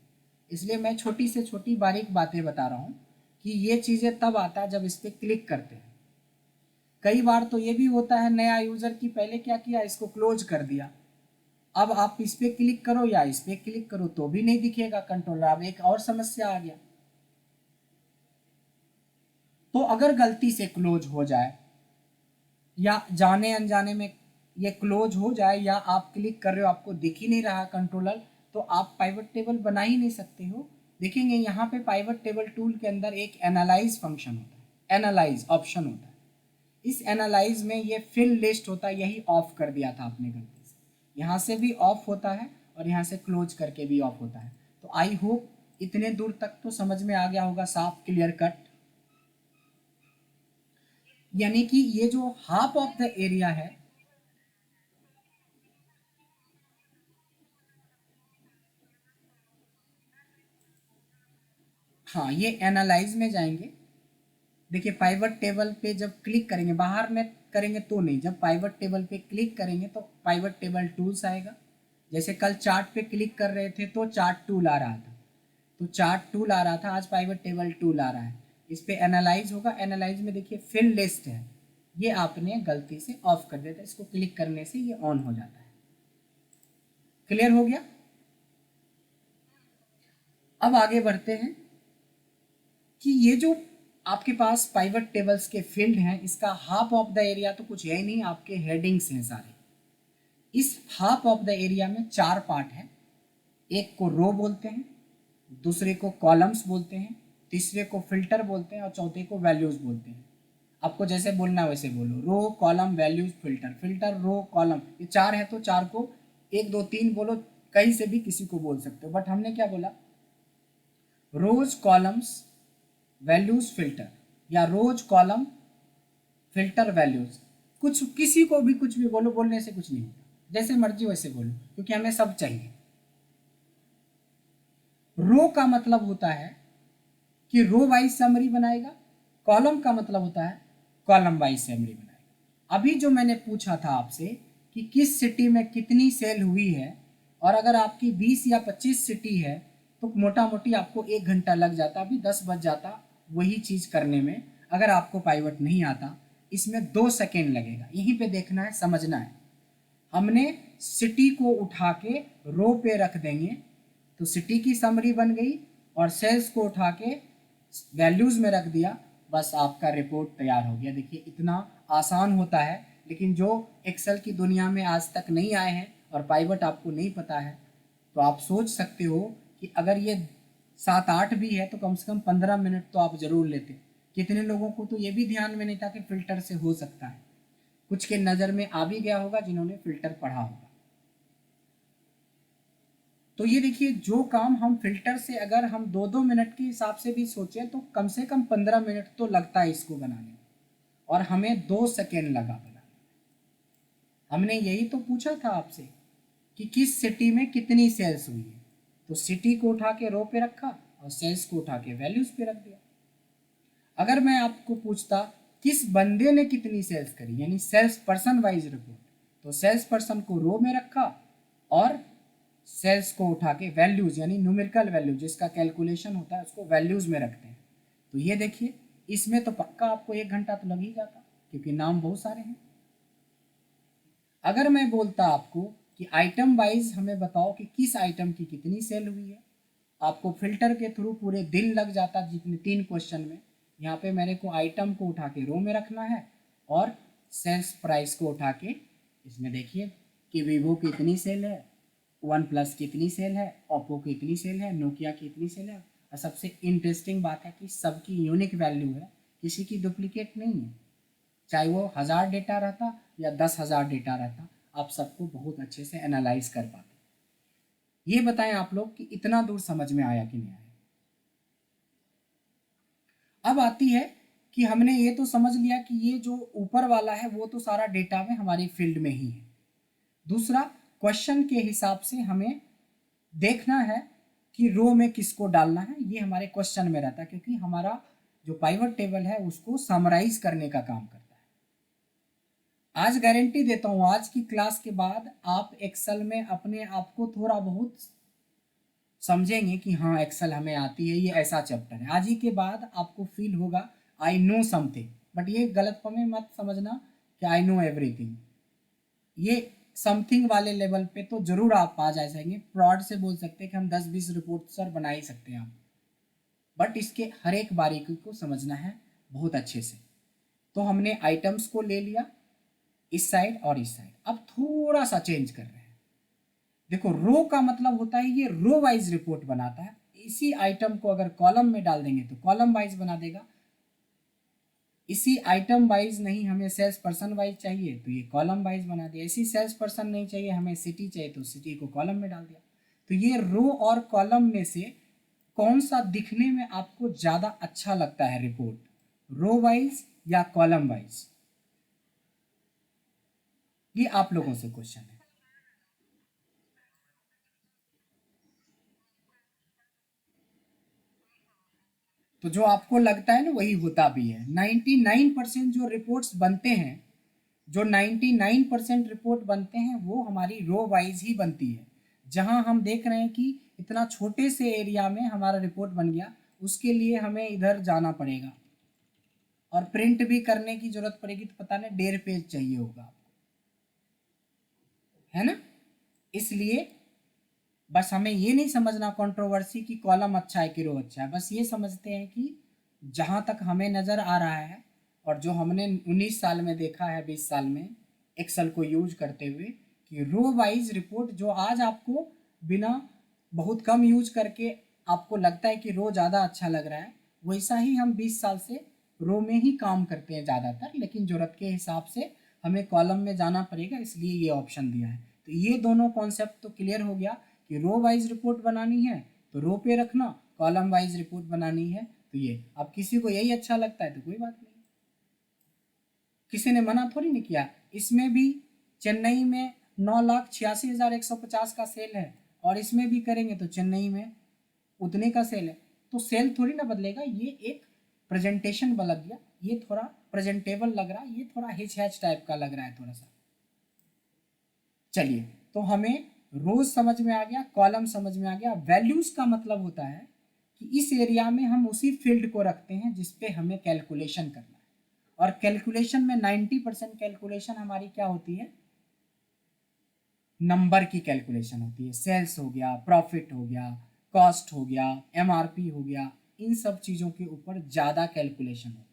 इसलिए मैं छोटी से छोटी बारीक बातें बता रहा हूँ कि ये चीज़ें तब आता है जब इस पर क्लिक करते हैं। कई बार तो ये भी होता है नया यूज़र की पहले क्या किया, इसको क्लोज कर दिया। अब आप इस पर क्लिक करो या इस पर क्लिक करो तो भी नहीं दिखेगा कंट्रोलर। अब एक और समस्या आ गया। तो अगर गलती से क्लोज हो जाए या जाने अनजाने में ये क्लोज हो जाए, या आप क्लिक कर रहे हो आपको दिख ही नहीं रहा कंट्रोलर, तो आप पाइवट टेबल बना ही नहीं सकते हो। देखेंगे यहाँ पे पाइवट टेबल टूल के अंदर एक एनालाइज फंक्शन होता है, एनालाइज ऑप्शन होता है। इस एनालाइज में ये फिल लिस्ट होता है, यही ऑफ कर दिया था आपने गलती से। यहाँ से भी ऑफ होता है और यहाँ से क्लोज करके भी ऑफ होता है। तो आई होप इतने दूर तक तो समझ में आ गया होगा, साफ क्लियर कट। यानी कि ये जो हाफ ऑफ द एरिया है, हाँ ये एनालाइज में जाएंगे। देखिए पाइवट टेबल पे जब क्लिक करेंगे, बाहर में करेंगे तो नहीं, जब पाइवट टेबल पे क्लिक करेंगे तो पाइवट टेबल टूल्स आएगा। जैसे कल चार्ट पे क्लिक कर रहे थे तो चार्ट टूल आ रहा था, तो चार्ट टूल आ रहा था, आज पाइवट टेबल टूल आ रहा है। इस पे एनालाइज होगा, एनालाइज में देखिए फिल लिस्ट है, ये आपने गलती से ऑफ कर दिया था, इसको क्लिक करने से ये ऑन हो जाता है। क्लियर हो गया? अब आगे बढ़ते हैं कि ये जो आपके पास पाइवट टेबल्स के फील्ड हैं, इसका हाफ ऑफ द एरिया तो कुछ है ही नहीं, आपके हेडिंग्स हैं सारे। इस हाफ ऑफ द एरिया में 4 पार्ट हैं। एक को रो बोलते हैं, दूसरे को कॉलम्स बोलते हैं, तीसरे को फिल्टर बोलते हैं और चौथे को वैल्यूज बोलते हैं। आपको जैसे बोलना वैसे बोलो, row column values filter, filter row column, ये 4 है तो 4 को 1 2 3 बोलो, कहीं से भी किसी को बोल सकते हो। बट हमने क्या बोला, रोज कॉलम्स वैल्यूज फिल्टर या रोज कॉलम फिल्टर वैल्यूज, कुछ किसी को भी कुछ भी बोलो, बोलने से कुछ नहीं होता, जैसे मर्जी वैसे बोलो, क्योंकि हमें सब चाहिए। रो का मतलब होता है कि रो वाइज समरी बनाएगा, कॉलम का मतलब होता है कॉलम वाइज समरी बनाएगा। अभी जो मैंने पूछा था आपसे कि किस सिटी में कितनी सेल हुई है, और अगर आपकी 20 या 25 सिटी है तो मोटा मोटी आपको 1 घंटा लग जाता, अभी 10 बज जाता वही चीज़ करने में। अगर आपको पाइवट नहीं आता, इसमें 2 सेकेंड लगेगा। यहीं पे देखना है, समझना है। हमने सिटी को उठा के रो पे रख देंगे तो सिटी की समरी बन गई, और सेल्स को उठा के वैल्यूज में रख दिया, बस आपका रिपोर्ट तैयार हो गया। देखिए इतना आसान होता है, लेकिन जो एक्सेल की दुनिया में आज तक नहीं आए हैं और पाइवट आपको नहीं पता है, तो आप सोच सकते हो कि अगर ये 7-8 भी है तो कम से कम 15 मिनट तो आप जरूर लेते। कितने लोगों को तो ये भी ध्यान में नहीं था कि फिल्टर से हो सकता है, कुछ के नज़र में आ भी गया होगा जिन्होंने फिल्टर पढ़ा होगा। तो ये देखिए, जो काम हम फिल्टर से अगर हम 2-2 मिनट के हिसाब से भी सोचें तो कम से कम 15 मिनट तो लगता है इसको बनाने में, और हमें 2 सेकेंड लगा बनाने में। हमने यही तो पूछा था आपसे कि किस सिटी में कितनी सेल्स हुई है, तो सिटी को उठा के रो पे रखा और सेल्स को उठा के वैल्यूज पे रख दिया। अगर मैं आपको पूछता किस बंदे ने कितनी सेल्स करी, यानी सेल्स पर्सन वाइज रिपोर्ट, तो सेल्स पर्सन को रो में रखा और सेल्स को उठा के वैल्यूज यानी न्यूमेरिकल वैल्यू जिसका कैलकुलेशन होता है उसको वैल्यूज में रखते हैं। तो ये देखिए, इसमें तो पक्का आपको 1 घंटा तो लग ही जाता, क्योंकि नाम बहुत सारे हैं। अगर मैं बोलता आपको कि आइटम वाइज हमें बताओ कि किस आइटम की कितनी सेल हुई है, आपको फिल्टर के थ्रू पूरे दिन लग जाता जितने 3 क्वेश्चन में। यहाँ पे मेरे को आइटम को उठा के रो में रखना है और सेल्स प्राइस को उठा के इसमें देखिए कि वीवो की इतनी सेल है, वन प्लस की इतनी सेल है, ओप्पो की इतनी सेल है, नोकिया की इतनी सेल है। और सबसे इंटरेस्टिंग बात है कि सबकी यूनिक वैल्यू है, किसी की डुप्लीकेट नहीं है। चाहे वो 1000 डेटा रहता या 10,000 डेटा रहता, आप सबको बहुत अच्छे से एनालाइज कर पाते। ये बताएं आप लोग कि इतना दूर समझ में आया कि नहीं आया। अब आती है कि हमने ये तो समझ लिया कि ये जो ऊपर वाला है वो तो सारा डेटा में हमारी फील्ड में ही है। दूसरा, क्वेश्चन के हिसाब से हमें देखना है कि रो में किसको डालना है, ये हमारे क्वेश्चन में रहता है, क्योंकि हमारा जो पाइवट टेबल है उसको समराइज करने का काम करता है। आज गारंटी देता हूँ, आज की क्लास के बाद आप एक्सेल में अपने आप को थोड़ा बहुत समझेंगे कि हाँ एक्सेल हमें आती है, ये ऐसा चैप्टर है। आज ही के बाद आपको फील होगा आई नो समथिंग, बट ये गलतफहमी मत समझना कि आई नो एवरीथिंग। ये समथिंग वाले लेवल पे तो जरूर आप आ जाएंगे, प्रॉड से बोल सकते हैं कि हम 10-20 रिपोर्ट सर बना ही सकते हैं आप, बट इसके हर एक बारीकी को समझना है बहुत अच्छे से। तो हमने आइटम्स को ले लिया इस साइड और इस साइड। अब थोड़ा सा चेंज कर रहे हैं। देखो, रो का मतलब होता है ये रो वाइज रिपोर्ट बनाता है। इसी आइटम को अगर कॉलम में डाल देंगे तो कॉलम वाइज बना देगा। इसी आइटम वाइज नहीं, हमें सेल्स पर्सन वाइज चाहिए तो ये कॉलम वाइज बना दिया। इसी सेल्स पर्सन नहीं चाहिए, हमें सिटी चाहिए तो सिटी को कॉलम में डाल दिया। तो ये रो और कॉलम में से कौन सा दिखने में आपको ज़्यादा अच्छा लगता है रिपोर्ट, रो वाइज या कॉलम वाइज? ये आप लोगों से क्वेश्चन है। तो जो आपको लगता है ना वही होता भी है। 99% जो रिपोर्ट्स बनते हैं, जो 99% रिपोर्ट बनते हैं वो हमारी रो वाइज ही बनती है। जहां हम देख रहे हैं कि इतना छोटे से एरिया में हमारा रिपोर्ट बन गया, उसके लिए हमें इधर जाना पड़ेगा और प्रिंट भी करने की जरूरत पड़ेगी, तो पता नहीं 1.5 पेज चाहिए होगा आपको, है ना। इसलिए बस हमें ये नहीं समझना कंट्रोवर्सी की कॉलम अच्छा है कि रो अच्छा है, बस ये समझते हैं कि जहाँ तक हमें नज़र आ रहा है और जो हमने 19 साल में देखा है, 20 साल में एक्सेल को यूज करते हुए, कि रो वाइज रिपोर्ट जो आज आपको बिना बहुत कम यूज करके आपको लगता है कि रो ज़्यादा अच्छा लग रहा है, वैसा ही हम 20 साल से रो में ही काम करते हैं ज़्यादातर, लेकिन ज़रूरत के हिसाब से हमें कॉलम में जाना पड़ेगा, इसलिए ये ऑप्शन दिया है। तो ये दोनों कॉन्सेप्ट तो क्लियर हो गया कि रो वाइज रिपोर्ट बनानी है तो रो पे रखना, कॉलम वाइज रिपोर्ट बनानी है तो ये। अब किसी को यही अच्छा लगता है तो कोई बात नहीं, किसी ने मना थोड़ी नहीं किया। इसमें भी चेन्नई में 9,86,150 का सेल है और इसमें भी करेंगे तो चेन्नई में उतने का सेल है, तो सेल थोड़ी ना बदलेगा। ये एक प्रेजेंटेशन लग गया, ये थोड़ा प्रेजेंटेबल लग रहा है, ये थोड़ा हिच हैच टाइप का लग रहा है थोड़ा सा। चलिए, तो हमें रोज समझ में आ गया, कॉलम समझ में आ गया। वैल्यूज का मतलब होता है कि इस एरिया में हम उसी फील्ड को रखते हैं जिसपे हमें कैलकुलेशन करना है, और कैलकुलेशन में 90% कैलकुलेशन हमारी क्या होती है, नंबर की कैलकुलेशन होती है। सेल्स हो गया, प्रॉफिट हो गया, कॉस्ट हो गया, एमआरपी हो गया, इन सब चीज़ों के ऊपर ज़्यादा कैलकुलेशन होता है।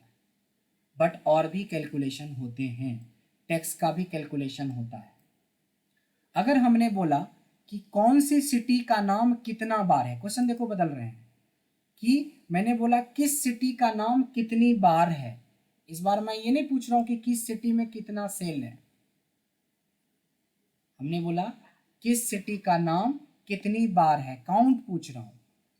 बट और भी कैलकुलेशन होते हैं, टैक्स का भी कैलकुलेशन होता है। अगर हमने बोला कि कौन सी सिटी का नाम कितना बार है, क्वेश्चन देखो बदल रहे हैं, कि मैंने बोला किस सिटी का नाम कितनी बार है। इस बार मैं ये नहीं पूछ रहा हूं कि किस सिटी में कितना सेल है, हमने बोला किस सिटी का नाम कितनी बार है, काउंट पूछ रहा हूं।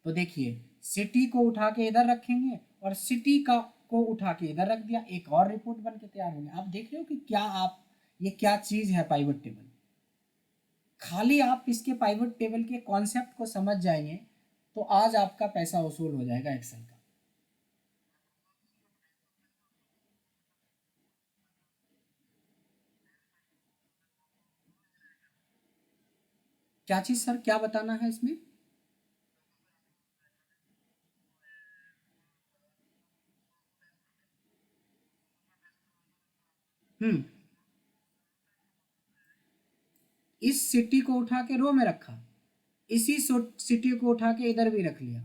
तो देखिए, सिटी को उठा के इधर रखेंगे और सिटी का को उठा के इधर रख दिया, एक और रिपोर्ट बन के तैयार हो गया। आप देख रहे हो कि क्या आप ये क्या चीज है पाइवट टेबल। खाली आप इसके पाइवट टेबल के कॉन्सेप्ट को समझ जाएंगे तो आज आपका पैसा वसूल हो जाएगा एक्सेल का। क्या चीज सर, क्या बताना है इसमें? हम्म, इस सिटी को उठा के रो में रखा, इसी सिटी को उठा के इधर भी रख लिया।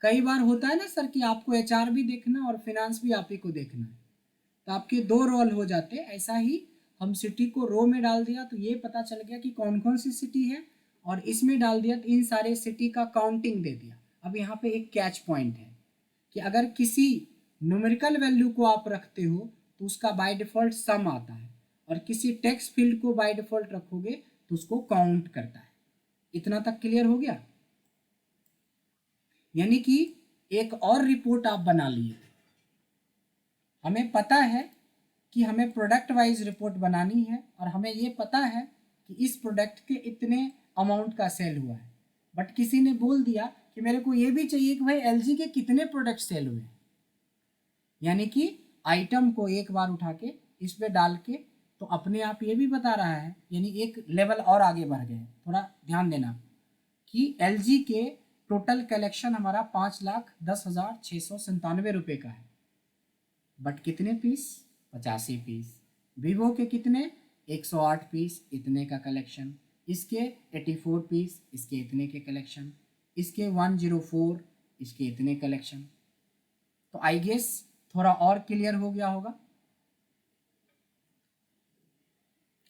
कई बार होता है ना सर कि आपको एचआर भी देखना और फिनांस भी आप ही को देखना है, तो आपके दो रोल हो जाते हैं। ऐसा ही हम सिटी को रो में डाल दिया तो ये पता चल गया कि कौन कौन सी सिटी है, और इसमें डाल दिया तो इन सारे सिटी का काउंटिंग दे दिया। अब यहाँ पे एक कैच पॉइंट है कि अगर किसी न्यूमेरिकल वैल्यू को आप रखते हो तो उसका बाय डिफ़ॉल्ट सम आता है, और किसी टेक्स्ट फील्ड को बाय डिफ़ॉल्ट रखोगे तो उसको काउंट करता है। इतना तक क्लियर हो गया? यानी कि एक और रिपोर्ट आप बना लिए। हमें पता है कि हमें प्रोडक्ट वाइज रिपोर्ट बनानी है और हमें ये पता है कि इस प्रोडक्ट के इतने अमाउंट का सेल हुआ है, बट किसी ने बोल दिया कि मेरे को ये भी चाहिए कि भाई एलजी के कितने प्रोडक्ट सेल हुए। यानी कि आइटम को एक बार उठा के इस पे डाल के तो अपने आप ये भी बता रहा है, यानी एक लेवल और आगे बढ़ गए। थोड़ा ध्यान देना कि एलजी के टोटल कलेक्शन हमारा 5,10,697 रुपये का है, बट कितने पीस, 85 पीस। वीवो के कितने, 108 पीस, इतने का कलेक्शन। इसके 84 पीस, इसके इतने के कलेक्शन। इसके 104, इसके इतने कलेक्शन। तो आई गेस थोड़ा और क्लियर हो गया होगा।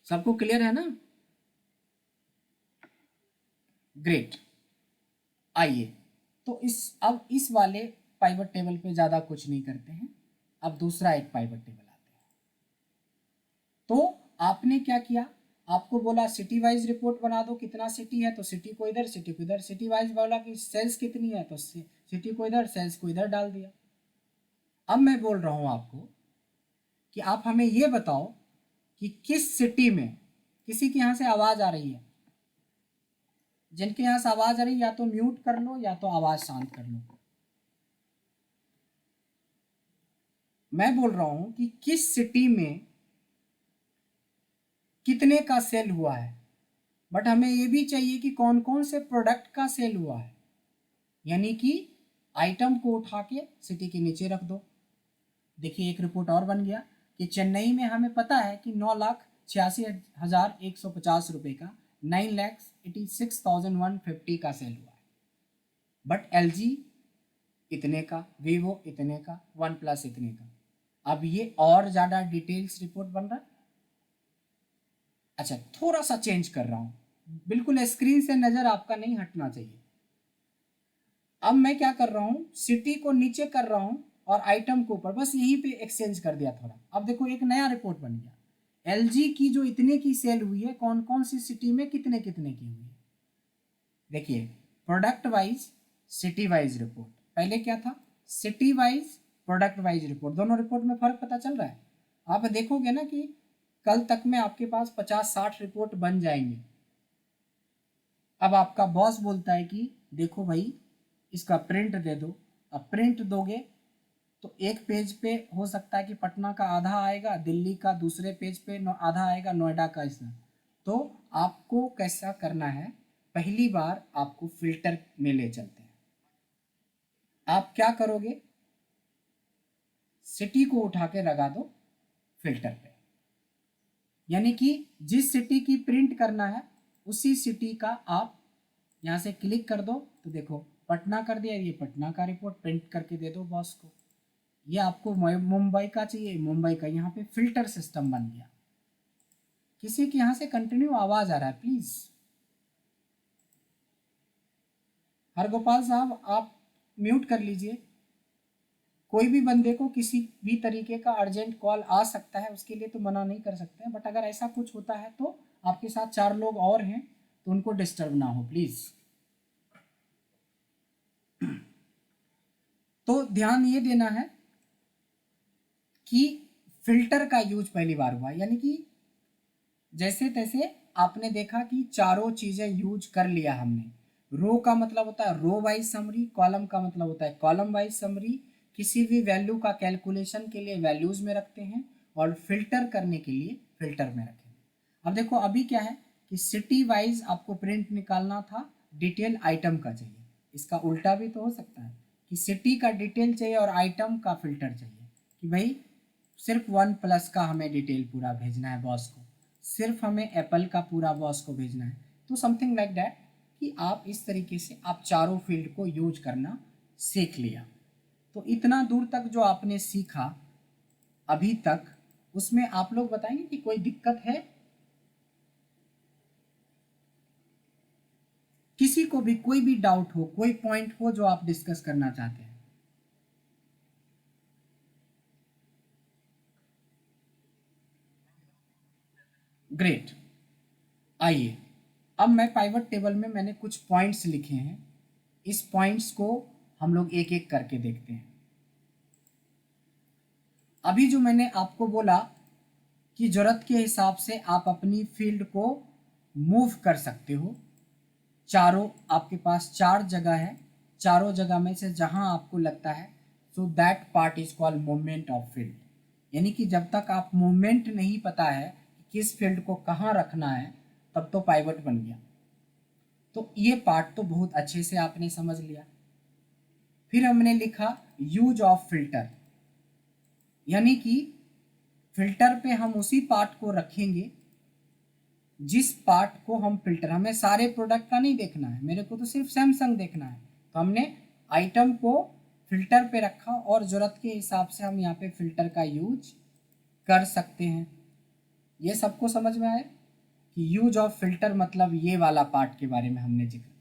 सबको क्लियर है ना? ग्रेट। आइए, तो अब इस वाले पाइवट टेबल पे ज़्यादा कुछ नहीं करते हैं। अब दूसरा एक पाइवट टेबल आते हैं। तो आपने क्या किया, आपको बोला सिटी वाइज रिपोर्ट बना दो, कितना सिटी है तो सिटी को इधर, सिटी को इधर। सिटी वाइज बोला कि सेल्स कितनी है तो सिटी को इधर, सेल्स को इधर डाल दिया। अब मैं बोल रहा हूं आपको कि आप हमें ये बताओ कि किस सिटी में, किसी के यहाँ से आवाज़ आ रही है, जिनके यहाँ से आवाज़ आ रही है या तो म्यूट कर लो या तो आवाज़ शांत कर लो। मैं बोल रहा हूं कि किस सिटी में कितने का सेल हुआ है, बट हमें ये भी चाहिए कि कौन कौन से प्रोडक्ट का सेल हुआ है। यानी कि आइटम को उठा के सिटी के नीचे रख दो। देखिए, एक रिपोर्ट और बन गया कि चेन्नई में हमें पता है कि 9,86,150 रुपये का 9,86,150 का सेल हुआ है, बट LG इतने का, वीवो इतने का, वन प्लस इतने का। अब ये और ज़्यादा डिटेल्स रिपोर्ट बन रहा है। अच्छा, थोड़ा सा चेंज कर रहा हूँ, बिल्कुल स्क्रीन से नज़र आपका नहीं हटना चाहिए। अब मैं क्या कर रहा हूँ, सिटी को नीचे कर रहा हूँ और आइटम को ऊपर, बस यहीं पे एक्सचेंज कर दिया थोड़ा। अब देखो एक नया रिपोर्ट बन गया। LG की जो इतने की सेल हुई है, कौन कौन सी सिटी में कितने कितने की हुई है। देखिए, product wise, city wise report. पहले क्या था, city wise, product wise report. दोनों रिपोर्ट में फर्क पता चल रहा है। आप देखोगे ना कि कल तक में आपके पास 50-60 रिपोर्ट बन जाएंगे। अब आपका बॉस बोलता है कि देखो भाई इसका प्रिंट दे दो। अब प्रिंट दोगे तो एक पेज पे हो सकता है कि पटना का आधा आएगा, दिल्ली का दूसरे पेज पे आधा आएगा, नोएडा का इसमें। तो आपको कैसा करना है, पहली बार आपको फिल्टर में ले चलते हैं। आप क्या करोगे, सिटी को उठा के लगा दो फिल्टर पे, यानी कि जिस सिटी की प्रिंट करना है उसी सिटी का आप यहाँ से क्लिक कर दो तो देखो पटना कर दिया, ये पटना का रिपोर्ट प्रिंट करके दे दो बॉस को। ये आपको मुंबई का चाहिए, मुंबई का। यहाँ पे फिल्टर सिस्टम बन गया। किसी के यहाँ से कंटिन्यू आवाज आ रहा है, प्लीज। हरगोपाल साहब आप म्यूट कर लीजिए। कोई भी बंदे को किसी भी तरीके का अर्जेंट कॉल आ सकता है, उसके लिए तो मना नहीं कर सकते हैं, बट अगर ऐसा कुछ होता है तो आपके साथ 4 लोग और हैं तो उनको डिस्टर्ब ना हो प्लीज। तो ध्यान ये देना है कि फिल्टर का यूज पहली बार हुआ, यानी कि जैसे तैसे आपने देखा कि चारों चीजें यूज कर लिया हमने। रो का मतलब होता है रो वाइज समरी, कॉलम का मतलब होता है कॉलम वाइज समरी। किसी भी वैल्यू का कैलकुलेशन के लिए वैल्यूज में रखते हैं और फिल्टर करने के लिए फिल्टर में रखेंगे। अब देखो अभी क्या है कि सिटी वाइज आपको प्रिंट निकालना था, डिटेल आइटम का चाहिए। इसका उल्टा भी तो हो सकता है कि सिटी का डिटेल चाहिए और आइटम का फिल्टर चाहिए, कि भाई सिर्फ वन प्लस का हमें डिटेल पूरा भेजना है बॉस को, सिर्फ हमें एप्पल का पूरा बॉस को भेजना है। तो समथिंग लाइक दैट, कि आप इस तरीके से आप चारों फील्ड को यूज करना सीख लिया। तो इतना दूर तक जो आपने सीखा अभी तक, उसमें आप लोग बताएंगे कि कोई दिक्कत है, किसी को भी कोई भी डाउट हो, कोई पॉइंट हो जो आप डिस्कस करना चाहते हैं। ग्रेट। आइए, अब मैं पाइवट टेबल में मैंने कुछ पॉइंट्स लिखे हैं, इस पॉइंट्स को हम लोग एक एक करके देखते हैं। अभी जो मैंने आपको बोला कि ज़रूरत के हिसाब से आप अपनी फील्ड को मूव कर सकते हो। चारों आपके पास 4 जगह है, चारों जगह में से जहां आपको लगता है, so that part is called movement of field. यानी कि जब तक आप मूवमेंट नहीं पता है कि किस फील्ड को कहाँ रखना है, तब तो पाइवट बन गया। तो ये पार्ट तो बहुत अच्छे से आपने समझ लिया। फिर हमने लिखा यूज ऑफ फिल्टर, यानी कि फिल्टर पे हम उसी पार्ट को रखेंगे जिस पार्ट को हम फिल्टर, हमें सारे प्रोडक्ट का नहीं देखना है, मेरे को तो सिर्फ सैमसंग देखना है, तो हमने आइटम को फिल्टर पे रखा और ज़रूरत के हिसाब से हम यहाँ पे फिल्टर का यूज कर सकते हैं। ये सबको समझ में आया कि यूज ऑफ फिल्टर मतलब ये वाला पार्ट के बारे में हमने जिक्र किया।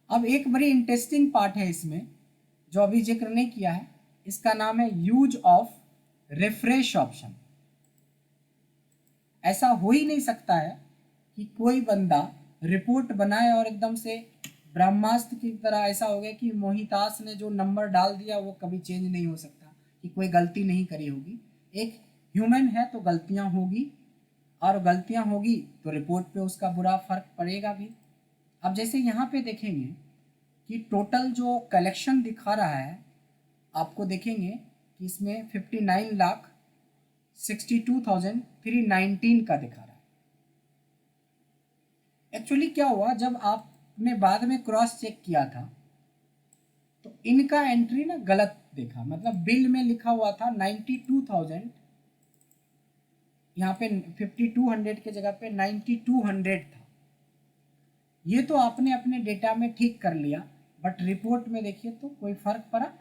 अब एक बड़ी इंटरेस्टिंग पार्ट है इसमें जो अभी जिक्र नहीं किया है, इसका नाम है यूज ऑफ रिफ्रेश ऑप्शन। ऐसा हो ही नहीं सकता है कि कोई बंदा रिपोर्ट बनाए और एकदम से ब्रह्मास्त्र की तरह ऐसा हो गया कि मोहितास ने जो नंबर डाल दिया वो कभी चेंज नहीं हो सकता, कि कोई गलती नहीं करी होगी। एक ह्यूमन है तो गलतियां होगी, और गलतियां होगी तो रिपोर्ट पे उसका बुरा फर्क पड़ेगा भी। अब जैसे यहाँ पे देखेंगे कि टोटल जो कलेक्शन दिखा रहा है, आपको देखेंगे कि इसमें 59,62,319 का दिखा रहा है। एक्चुअली क्या हुआ, जब आपने बाद में क्रॉस चेक किया था तो इनका एंट्री ना गलत देखा, मतलब बिल में लिखा हुआ था 92,000 यहाँ पे 5200 के जगह पे 9200 था। ये तो आपने अपने डेटा में ठीक कर लिया, बट रिपोर्ट में देखिए तो कोई फर्क पड़ा?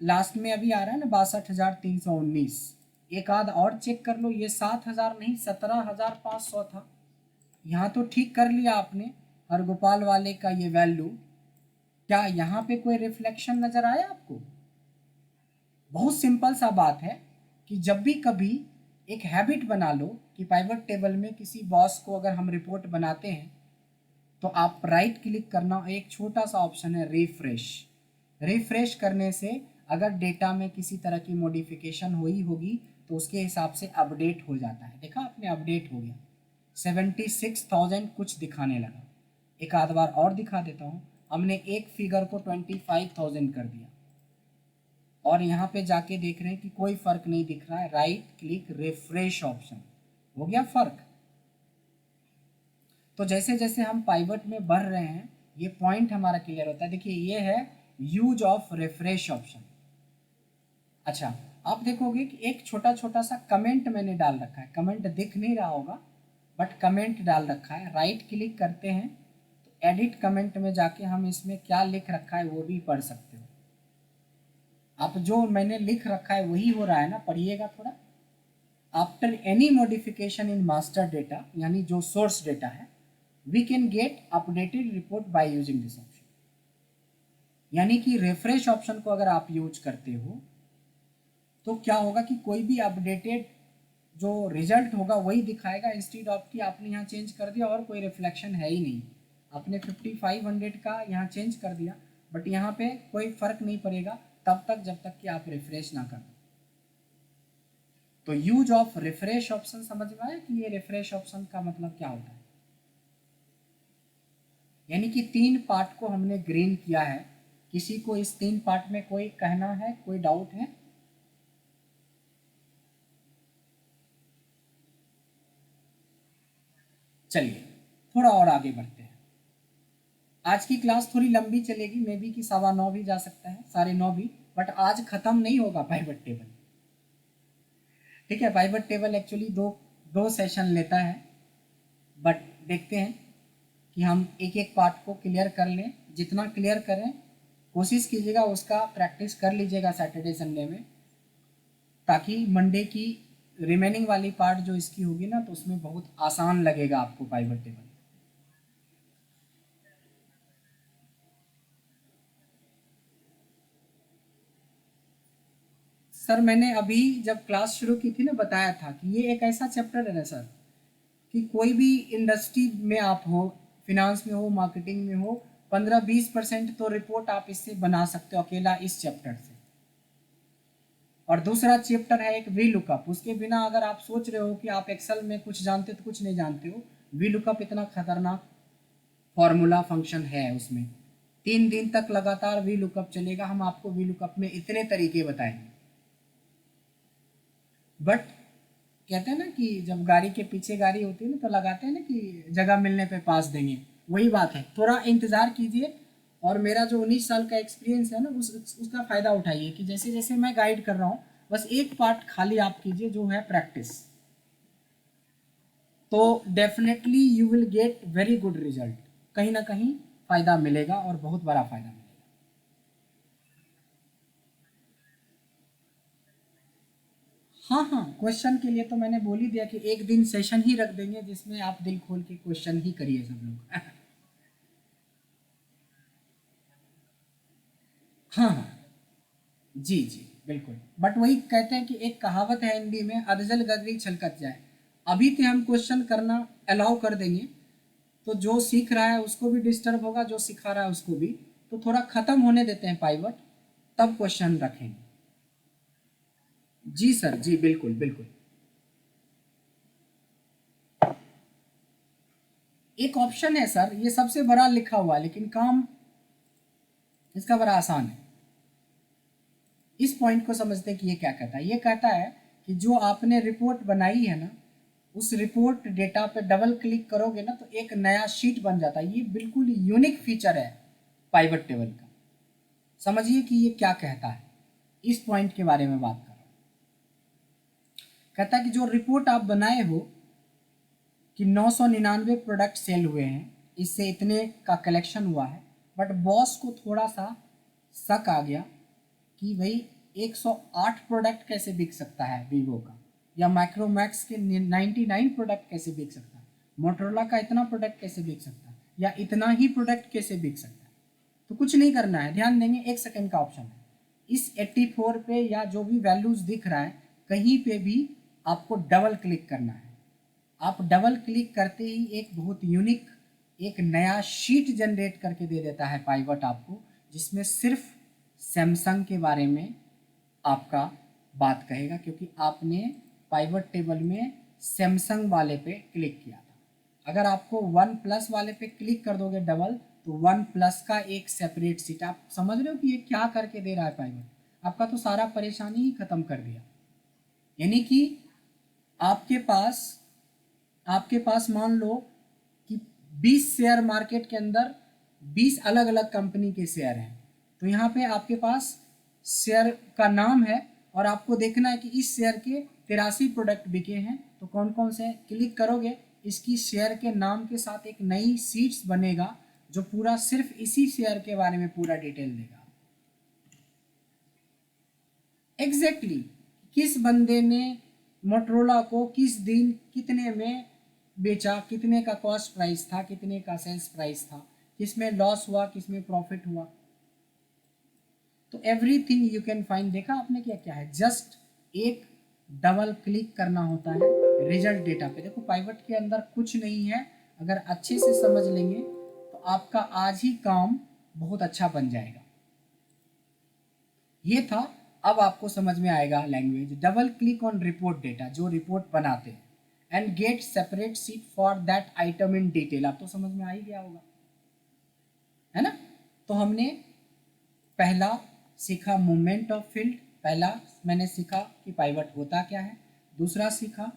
लास्ट में अभी आ रहा है ना 62,319। एक आध और चेक कर लो, ये 7,000 नहीं 17,500 था। यहाँ तो ठीक कर लिया आपने हरगोपाल वाले का ये वैल्यू। क्या यहाँ पे कोई रिफ्लेक्शन नजर आया आपको? बहुत सिंपल सा बात है कि जब भी कभी एक हैबिट बना लो कि पाइवट टेबल में किसी बॉस को अगर हम रिपोर्ट बनाते हैं तो आप राइट क्लिक करना, एक छोटा सा ऑप्शन है रिफ्रेश। रिफ्रेश करने से अगर डेटा में किसी तरह की मॉडिफिकेशन हुई होगी तो उसके हिसाब से अपडेट हो जाता है। देखा आपने, अपडेट हो गया, 76,000 कुछ दिखाने लगा। एक आध बार और दिखा देता हूँ, हमने एक फिगर को 25,000 कर दिया और यहाँ पे जाके देख रहे हैं कि कोई फर्क नहीं दिख रहा है। राइट क्लिक रिफ्रेश ऑप्शन, हो गया फर्क। तो जैसे जैसे हम पाइवट में बढ़ रहे हैं ये पॉइंट हमारा क्लियर होता है। देखिए ये है यूज ऑफ रिफ्रेश ऑप्शन। अच्छा, आप देखोगे कि एक छोटा छोटा सा कमेंट मैंने डाल रखा है, कमेंट दिख नहीं रहा होगा बट कमेंट डाल रखा है। राइट क्लिक करते हैं तो एडिट कमेंट में जाके हम इसमें क्या लिख रखा है वो भी पढ़ सकते हो। आप जो मैंने लिख रखा है वही हो रहा है ना, पढ़िएगा थोड़ा। After any modification in master data, यानी जो सोर्स डेटा है, we can get updated report by using this option. यानी कि रिफ्रेश ऑप्शन को अगर आप यूज करते हो तो क्या होगा कि कोई भी अपडेटेड जो रिजल्ट होगा वही दिखाएगा, इंस्टीड ऑफ कि आपने यहाँ चेंज कर दिया और कोई रिफ्लेक्शन है ही नहीं। आपने 5500 का यहाँ चेंज कर दिया बट यहाँ पे कोई फर्क नहीं पड़ेगा तब तक जब तक कि आप रिफ्रेश ना कर दो। तो यूज ऑफ रिफ्रेश ऑप्शन समझ में आया कि ये रिफ्रेश ऑप्शन का मतलब क्या होता है। यानी कि 3 पार्ट को हमने ग्रीन किया है। किसी को इस 3 पार्ट में कोई कहना है, कोई डाउट है? चलिए थोड़ा और आगे बढ़ते हैं। आज की क्लास थोड़ी लंबी चलेगी, मे बी कि 9:15 भी जा सकता है, 9:30 भी, बट आज खत्म नहीं होगा पाइवट टेबल। ठीक है, पाइवट टेबल एक्चुअली दो सेशन लेता है, बट देखते हैं कि हम एक एक पार्ट को क्लियर कर लें। जितना क्लियर करें कोशिश कीजिएगा, उसका प्रैक्टिस कर लीजिएगा सैटरडे संडे में, ताकि मंडे की रिमेनिंग वाली पार्ट जो इसकी होगी ना तो उसमें बहुत आसान लगेगा आपको पाइवट टेबल। सर मैंने अभी जब क्लास शुरू की थी ना बताया था कि ये एक ऐसा चैप्टर है ना सर कि कोई भी इंडस्ट्री में आप हो, फिनांस में हो, मार्केटिंग में हो, 15-20% तो रिपोर्ट आप इससे बना सकते हो अकेला इस चैप्टर से। और दूसरा चैप्टर है एक वी लुकअप, उसके बिना अगर आप सोच रहे हो कि आप एक्सेल में कुछ जानते हो तो कुछ नहीं जानते हो। वी लुकअप इतना खतरनाक फॉर्मूला फंक्शन है, उसमें 3 दिन तक लगातार वी लुकअप चलेगा। हम आपको वी लुकअप में इतने तरीके बताएंगे, बट कहते हैं ना कि जब गाड़ी के पीछे गाड़ी होती है ना तो लगाते हैं ना कि जगह मिलने पे पास देंगे, वही बात है। थोड़ा इंतज़ार कीजिए और मेरा जो 19 साल का एक्सपीरियंस है ना उसका फ़ायदा उठाइए कि जैसे जैसे मैं गाइड कर रहा हूँ बस एक पार्ट खाली आप कीजिए जो है प्रैक्टिस, तो definitely you will get very good result. कहीं ना कहीं फ़ायदा मिलेगा और बहुत बड़ा फ़ायदा मिलेगा। हाँ हाँ, क्वेश्चन के लिए तो मैंने बोल ही दिया कि एक दिन सेशन ही रख देंगे जिसमें आप दिल खोल के क्वेश्चन ही करिए सब लोग। हाँ हाँ, जी जी बिल्कुल। बट वही कहते हैं कि एक कहावत है हिंदी में, अधजल गगरी छलकत जाए। अभी तो हम क्वेश्चन करना अलाउ कर देंगे तो जो सीख रहा है उसको भी डिस्टर्ब होगा, जो सिखा रहा है उसको भी। तो थोड़ा ख़त्म होने देते हैं पाइवट, तब क्वेश्चन रखेंगे। जी सर, जी बिल्कुल बिल्कुल। एक ऑप्शन है सर, ये सबसे बड़ा लिखा हुआ है लेकिन काम इसका बड़ा आसान है। इस पॉइंट को समझते हैं कि ये क्या कहता है। ये कहता है कि जो आपने रिपोर्ट बनाई है ना, उस रिपोर्ट डेटा पे डबल क्लिक करोगे ना तो एक नया शीट बन जाता है। ये बिल्कुल यूनिक फीचर है पाइवट टेबल का। समझिए कि ये क्या कहता है, इस पॉइंट के बारे में बात कर रहा हूँ। कहता है कि जो रिपोर्ट आप बनाए हो कि 999 प्रोडक्ट सेल हुए हैं, इससे इतने का कलेक्शन हुआ है, बट बॉस को थोड़ा सा शक आ गया कि भाई 108 प्रोडक्ट कैसे बिक सकता है वीवो का, या माइक्रोमैक्स के 99 प्रोडक्ट कैसे बिक सकता है, मोटरोला का इतना प्रोडक्ट कैसे बिक सकता है, या इतना ही प्रोडक्ट कैसे बिक सकता है। तो कुछ नहीं करना है, ध्यान देंगे 1 सेकेंड का ऑप्शन है, इस 84 पे या जो भी वैल्यूज दिख रहा है कहीं पे भी आपको डबल क्लिक करना है। आप डबल क्लिक करते ही एक बहुत यूनिक एक नया शीट जनरेट करके दे देता है पाइवट आपको, जिसमें सिर्फ सैमसंग के बारे में आपका बात कहेगा, क्योंकि आपने पाइवट टेबल में सैमसंग वाले पे क्लिक किया था। अगर आपको वन प्लस वाले पे क्लिक कर दोगे डबल, तो वन प्लस का एक सेपरेट सीट, आप समझ रहे हो कि ये क्या करके दे रहा है पाइवट, आपका तो सारा परेशानी ही खत्म कर दिया। यानी कि आपके पास मान लो कि 20 शेयर मार्केट के अंदर 20 अलग अलग कंपनी के शेयर हैं, तो यहाँ पे आपके पास शेयर का नाम है और आपको देखना है कि इस शेयर के 83 प्रोडक्ट बिके हैं, तो कौन कौन से क्लिक करोगे, इसकी शेयर के नाम के साथ एक नई सीट्स बनेगा जो पूरा सिर्फ इसी शेयर के बारे में पूरा डिटेल देगा। एग्जैक्टली किस बंदे ने मोटरोला को किस दिन कितने में बेचा, कितने का कॉस्ट प्राइस था, कितने का सेल्स प्राइस था, किसमें लॉस हुआ, किसमें प्रॉफिट हुआ, तो एवरीथिंग यू कैन फाइंड। देखा आपने क्या क्या है, जस्ट एक डबल क्लिक करना होता है रिजल्ट डेटा पे। देखो पाइवट के अंदर कुछ नहीं है, अगर अच्छे से समझ लेंगे तो आपका आज ही काम बहुत अच्छा बन जाएगा। ये था, अब आपको समझ में आएगा language. Double click on report data, जो रिपोर्ट बनाते हैं, and gate separate seat for that item in detail. आप तो समझ में आ ही गया होगा, है ना। तो हमने पहला सीखा मूवमेंट ऑफ फील्ड, पहला मैंने सीखा कि पाइवट होता क्या है, दूसरा सीखा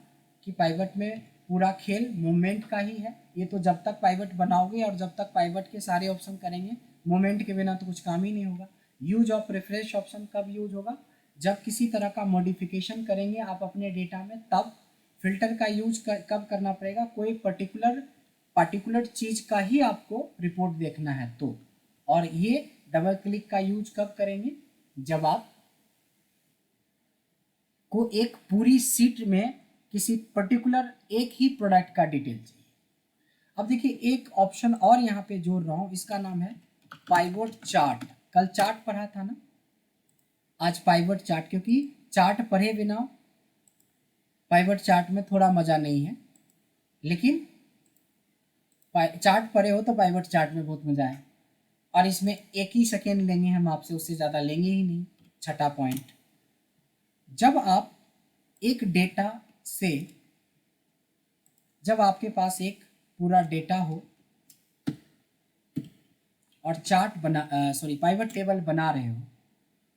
कि पाइवट में पूरा खेल मूवमेंट का ही है। ये तो जब तक पाइवट बनाओगे और जब तक पाइवट के सारे ऑप्शन करेंगे, मूवमेंट के बिना तो कुछ काम ही नहीं होगा। यूज ऑफ रिफ्रेश ऑप्शन कब यूज होगा, जब किसी तरह का मॉडिफिकेशन करेंगे आप अपने डेटा में, तब फिल्टर का यूज कब करना पड़ेगा, कोई पर्टिकुलर चीज का ही आपको रिपोर्ट देखना है तो। और ये डबल क्लिक का यूज कब करेंगे, जब आप को एक पूरी सीट में किसी पर्टिकुलर एक ही प्रोडक्ट का डिटेल चाहिए। अब देखिए एक ऑप्शन और यहाँ पे जोड़ रहा हूं, इसका नाम है पाइवट चार्ट। कल चार्ट पढ़ा था ना, आज पाइवट चार्ट, क्योंकि चार्ट पढ़े बिना पाइवट चार्ट में थोड़ा मजा नहीं है, लेकिन चार्ट पढ़े हो तो पाइवट चार्ट में बहुत मजा है। और इसमें 1 ही सेकेंड लेंगे हम आपसे, उससे ज़्यादा लेंगे ही नहीं। छठा पॉइंट, जब आप एक डेटा से, जब आपके पास एक पूरा डेटा हो और चार्ट पाइवट टेबल बना रहे हो,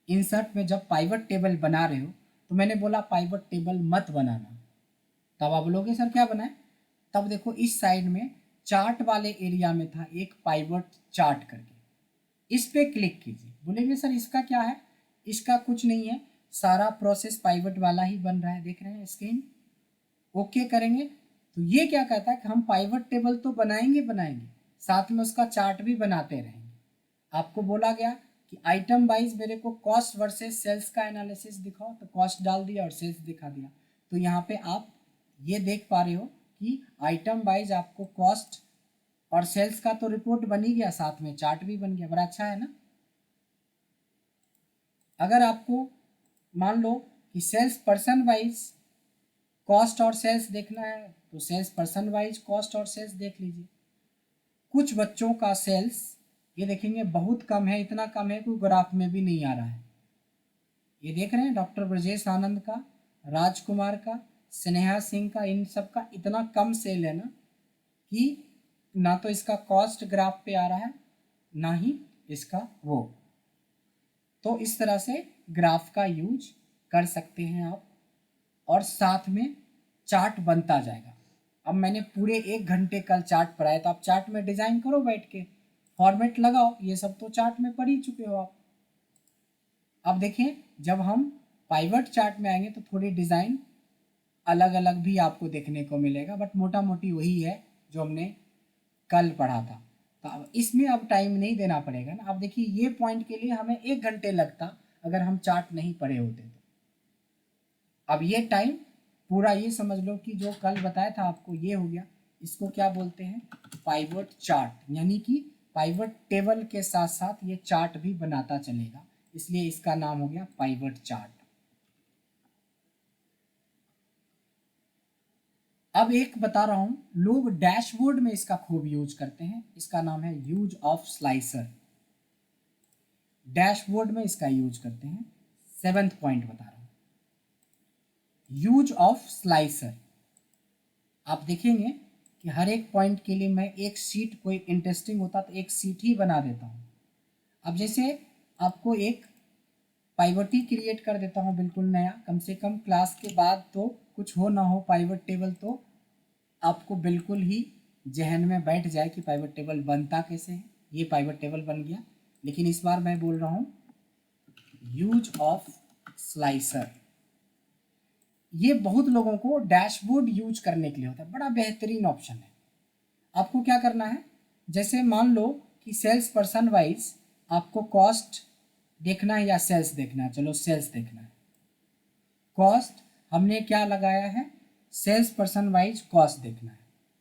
इंसर्ट में जब पाइवट टेबल बना रहे हो, तो मैंने बोला पाइवट टेबल मत बनाना, तब आप बोलोगे सर क्या बनाए, तब देखो इस साइड में चार्ट वाले एरिया में था एक पाइवट चार्ट करके, इस पे क्लिक कीजिए। बोलेंगे सर इसका क्या है, इसका कुछ नहीं है, सारा प्रोसेस पाइवट वाला ही बन रहा है, देख रहे हैं स्क्रीन। ओके करेंगे तो ये क्या कहता है कि हम पाइवट टेबल तो बनाएंगे, साथ में उसका चार्ट भी बनाते रहेंगे। आपको बोला गया कि आइटम वाइज मेरे को कॉस्ट वर्सेस सेल्स का एनालिसिस दिखाओ, तो कॉस्ट डाल दिया और सेल्स दिखा दिया। तो यहाँ पे आप ये देख पा रहे हो कि आइटम वाइज आपको कॉस्ट और सेल्स का तो रिपोर्ट बन ही गया, साथ में चार्ट भी बन गया, बड़ा अच्छा है ना। अगर आपको मान लो कि सेल्स पर्सन वाइज कॉस्ट और सेल्स देखना है, तो सेल्स पर्सन वाइज कॉस्ट और सेल्स देख लीजिए। कुछ बच्चों का सेल्स ये देखेंगे बहुत कम है, इतना कम है कोई ग्राफ में भी नहीं आ रहा है। ये देख रहे हैं डॉक्टर ब्रजेश आनंद का, राजकुमार का, स्नेहा सिंह का, इन सब का इतना कम सेल है ना कि ना तो इसका कॉस्ट ग्राफ पे आ रहा है ना ही इसका वो। तो इस तरह से ग्राफ का यूज कर सकते हैं आप, और साथ में चार्ट बनता जाएगा। अब मैंने पूरे 1 घंटे कल चार्ट पढ़ाया, तो आप चार्ट में डिजाइन करो बैठ के, फॉर्मेट लगाओ, ये सब तो चार्ट में पढ़ ही चुके हो आप। अब देखें जब हम पाइवट चार्ट में आएंगे तो थोड़ी डिजाइन अलग अलग भी आपको देखने को मिलेगा, बट मोटा मोटी वही है जो हमने कल पढ़ा था। तो अब इसमें अब टाइम नहीं देना पड़ेगा ना। अब देखिए ये पॉइंट के लिए हमें 1 घंटे लगता अगर हम चार्ट नहीं पढ़े होते तो। अब ये टाइम पूरा ये समझ लो कि जो कल बताया था आपको ये हो गया। इसको क्या बोलते हैं? पाइवट चार्ट, यानी कि पाइवट टेबल के साथ साथ ये चार्ट भी बनाता चलेगा, इसलिए इसका नाम हो गया पाइवट चार्ट। अब एक बता रहा हूं, लोग डैशबोर्ड में इसका खूब यूज करते हैं, इसका नाम है यूज ऑफ स्लाइसर। डैशबोर्ड में इसका यूज करते हैं। 7th पॉइंट बता रहा हूं, यूज ऑफ स्लाइसर। आप देखेंगे कि हर एक पॉइंट के लिए मैं एक सीट, कोई इंटरेस्टिंग होता तो एक सीट ही बना देता हूँ। अब जैसे आपको एक पाइवटी क्रिएट कर देता हूँ बिल्कुल नया, कम से कम क्लास के बाद तो कुछ हो ना हो पाइवट टेबल तो आपको बिल्कुल ही जहन में बैठ जाए कि पाइवट टेबल बनता कैसे है। ये पाइवट टेबल बन गया, लेकिन इस बार मैं बोल रहा हूँ यूज ऑफ स्लाइसर। ये बहुत लोगों को डैशबोर्ड यूज करने के लिए होता है, बड़ा बेहतरीन ऑप्शन है। आपको क्या करना है, जैसे मान लो कि सेल्स पर्सन वाइज आपको कॉस्ट देखना है या सेल्स देखना है, चलो सेल्स देखना है। कॉस्ट हमने क्या लगाया है, सेल्स पर्सन वाइज कॉस्ट देखना है,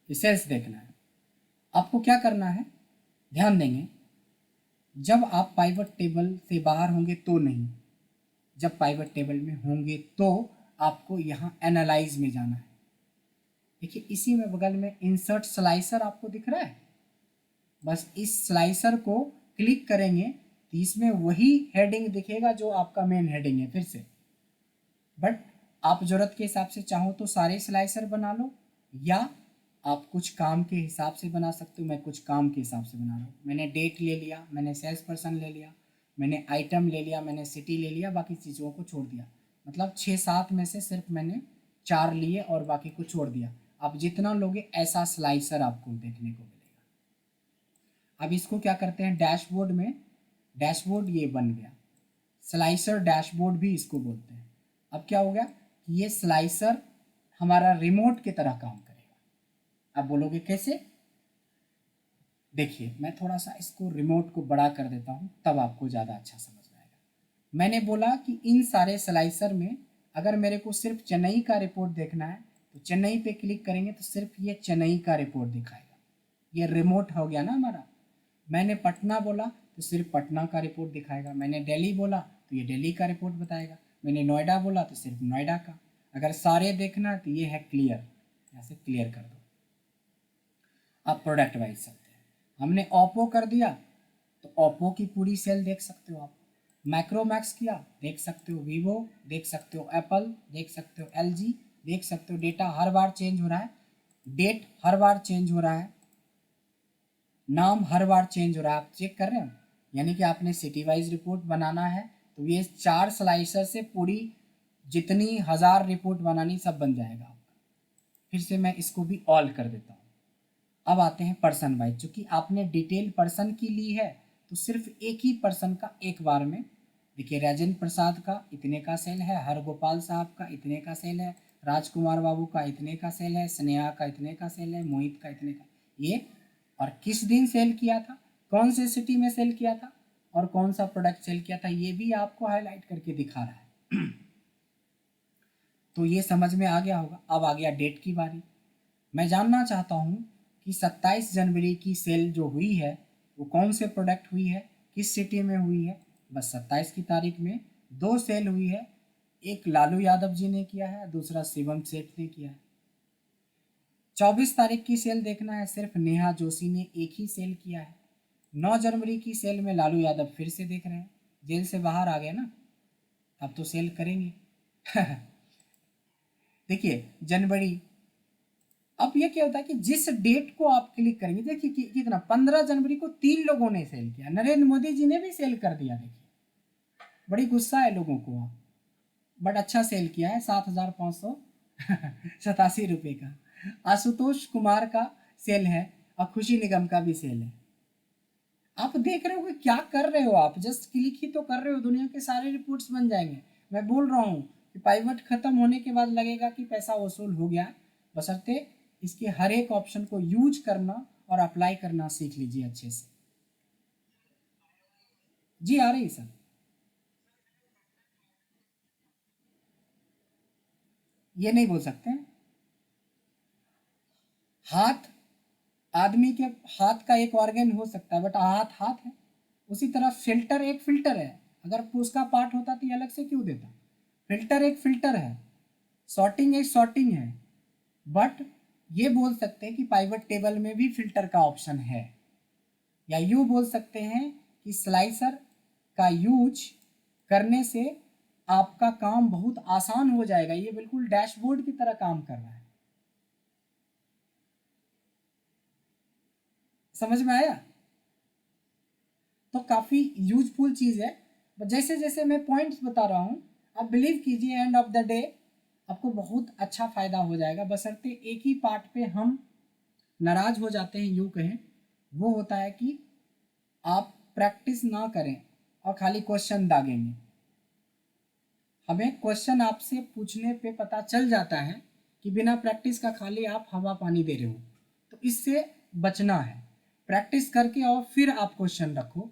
ये सेल्स देखना है। आपको क्या करना है, ध्यान देंगे, जब आप पाइवट टेबल से बाहर होंगे तो नहीं, जब पाइवट टेबल में होंगे तो आपको यहाँ एनालाइज में जाना है। देखिए इसी में बगल में इंसर्ट स्लाइसर आपको दिख रहा है, बस इस स्लाइसर को क्लिक करेंगे तो इसमें वही हेडिंग दिखेगा जो आपका मेन हेडिंग है फिर से। बट आप ज़रूरत के हिसाब से चाहो तो सारे स्लाइसर बना लो, या आप कुछ काम के हिसाब से बना सकते हो। मैं कुछ काम के हिसाब से बना रहा हूँ। मैंने डेट ले लिया, मैंने सेल्स पर्सन ले लिया, मैंने आइटम ले लिया, मैंने सिटी ले लिया, बाकी चीज़ों को छोड़ दिया। मतलब 6-7 में से सिर्फ मैंने 4 लिए और बाकी को छोड़ दिया। आप जितना लोगे ऐसा स्लाइसर आपको देखने को मिलेगा। अब इसको क्या करते हैं, डैशबोर्ड में, डैशबोर्ड ये बन गया, स्लाइसर डैशबोर्ड भी इसको बोलते हैं। अब क्या हो गया कि ये स्लाइसर हमारा रिमोट की तरह काम करेगा। अब बोलोगे कैसे? देखिए मैं थोड़ा सा इसको रिमोट को बड़ा कर देता हूँ, तब आपको ज़्यादा अच्छा समझ में आएगा। मैंने बोला कि इन सारे स्लाइसर में अगर मेरे को सिर्फ चेन्नई का रिपोर्ट देखना है तो चेन्नई पे क्लिक करेंगे तो सिर्फ ये चेन्नई का रिपोर्ट दिखाएगा। ये रिमोट हो गया ना हमारा। मैंने पटना बोला तो सिर्फ पटना का रिपोर्ट दिखाएगा। मैंने दिल्ली बोला तो ये दिल्ली का रिपोर्ट बताएगा। मैंने नोएडा बोला तो सिर्फ नोएडा का। अगर सारे देखना है तो ये है क्लियर, यहाँ से क्लियर कर दो। अब प्रोडक्ट वाइज चलते हैं। हमने ओप्पो कर दिया तो ओप्पो की पूरी सेल देख सकते हो आप। मैक्रोमैक्स किया देख सकते हो, वीवो देख सकते हो, एप्पल देख सकते हो, एलजी देख सकते हो। डेटा हर बार चेंज हो रहा है, डेट हर बार चेंज हो रहा है, नाम हर बार चेंज हो रहा है। आप चेक कर रहे हो, यानी कि आपने सिटी वाइज रिपोर्ट बनाना है तो ये 4 स्लाइसर से पूरी जितनी 1000 रिपोर्ट बनानी सब बन जाएगा आपका। फिर से मैं इसको भी ऑल कर देता हूँ। अब आते हैं पर्सन वाइज। चूँकि आपने डिटेल पर्सन की ली है तो सिर्फ एक ही पर्सन का एक बार में, देखिए राजेंद्र प्रसाद का इतने का सेल है, हरगोपाल साहब का इतने का सेल है, राजकुमार बाबू का इतने का सेल है, स्नेहा का इतने का सेल है, मोहित का इतने का, ये और किस दिन सेल किया था, कौन से सिटी में सेल किया था और कौन सा प्रोडक्ट सेल किया था, ये भी आपको हाईलाइट करके दिखा रहा है। तो ये समझ में आ गया होगा। अब आ गया डेट की बारी। मैं जानना चाहता हूँ कि 27 जनवरी की सेल जो हुई है वो कौन से प्रोडक्ट हुई है, किस सिटी में हुई है। बस 27 की तारीख में 2 सेल हुई है, एक लालू यादव जी ने किया है, दूसरा शिवम सेठ ने किया है। 24 तारीख की सेल देखना है, सिर्फ नेहा जोशी ने एक ही सेल किया है। 9 जनवरी की सेल में लालू यादव फिर से देख रहे हैं, जेल से बाहर आ गए ना, अब तो सेल करेंगे। देखिए जनवरी, अब ये क्या होता है कि जिस डेट को आप क्लिक करेंगे, देखिए कितना 15 जनवरी को 3 लोगों ने सेल किया, नरेंद्र मोदी जी ने भी सेल कर दिया। देखिए बड़ी गुस्सा है लोगों को, आप बट अच्छा सेल किया है, 7,587 रुपये का। आशुतोष कुमार का सेल है और खुशी निगम का भी सेल है। आप देख रहे हो कि क्या कर रहे हो, आप जस्ट क्लिक ही तो कर रहे हो, दुनिया के सारे रिपोर्ट्स बन जाएंगे। मैं बोल रहा हूँ कि पाइवट खत्म होने के बाद लगेगा कि पैसा वसूल हो गया, बशर्ते इसके हर एक ऑप्शन को यूज करना और अप्लाई करना सीख लीजिए अच्छे से। जी आ रही सर। ये नहीं बोल सकते हैं। हाथ, आदमी के हाथ का एक ऑर्गन हो सकता है, बट हाथ हाथ है। उसी तरह फिल्टर एक फिल्टर है, अगर उसका पार्ट होता तो ये अलग से क्यों देता। फिल्टर एक फिल्टर है, सॉर्टिंग एक सॉर्टिंग है, बट ये बोल सकते हैं कि पाइवट टेबल में भी फिल्टर का ऑप्शन है। या यूँ बोल सकते हैं कि स्लाइसर का यूज करने से आपका काम बहुत आसान हो जाएगा, ये बिल्कुल डैशबोर्ड की तरह काम कर रहा है। समझ में आया? तो काफ़ी यूजफुल चीज़ है। जैसे जैसे मैं पॉइंट्स बता रहा हूँ, आप बिलीव कीजिए एंड ऑफ द डे आपको बहुत अच्छा फ़ायदा हो जाएगा, बशर्ते एक ही पार्ट पे हम नाराज़ हो जाते हैं, यूँ कहें, वो होता है कि आप प्रैक्टिस ना करें और खाली क्वेश्चन दागेंगे। हमें क्वेश्चन आपसे पूछने पे पता चल जाता है कि बिना प्रैक्टिस का खाली आप हवा पानी दे रहे हो, तो इससे बचना है। प्रैक्टिस करके और फिर आप क्वेश्चन रखो,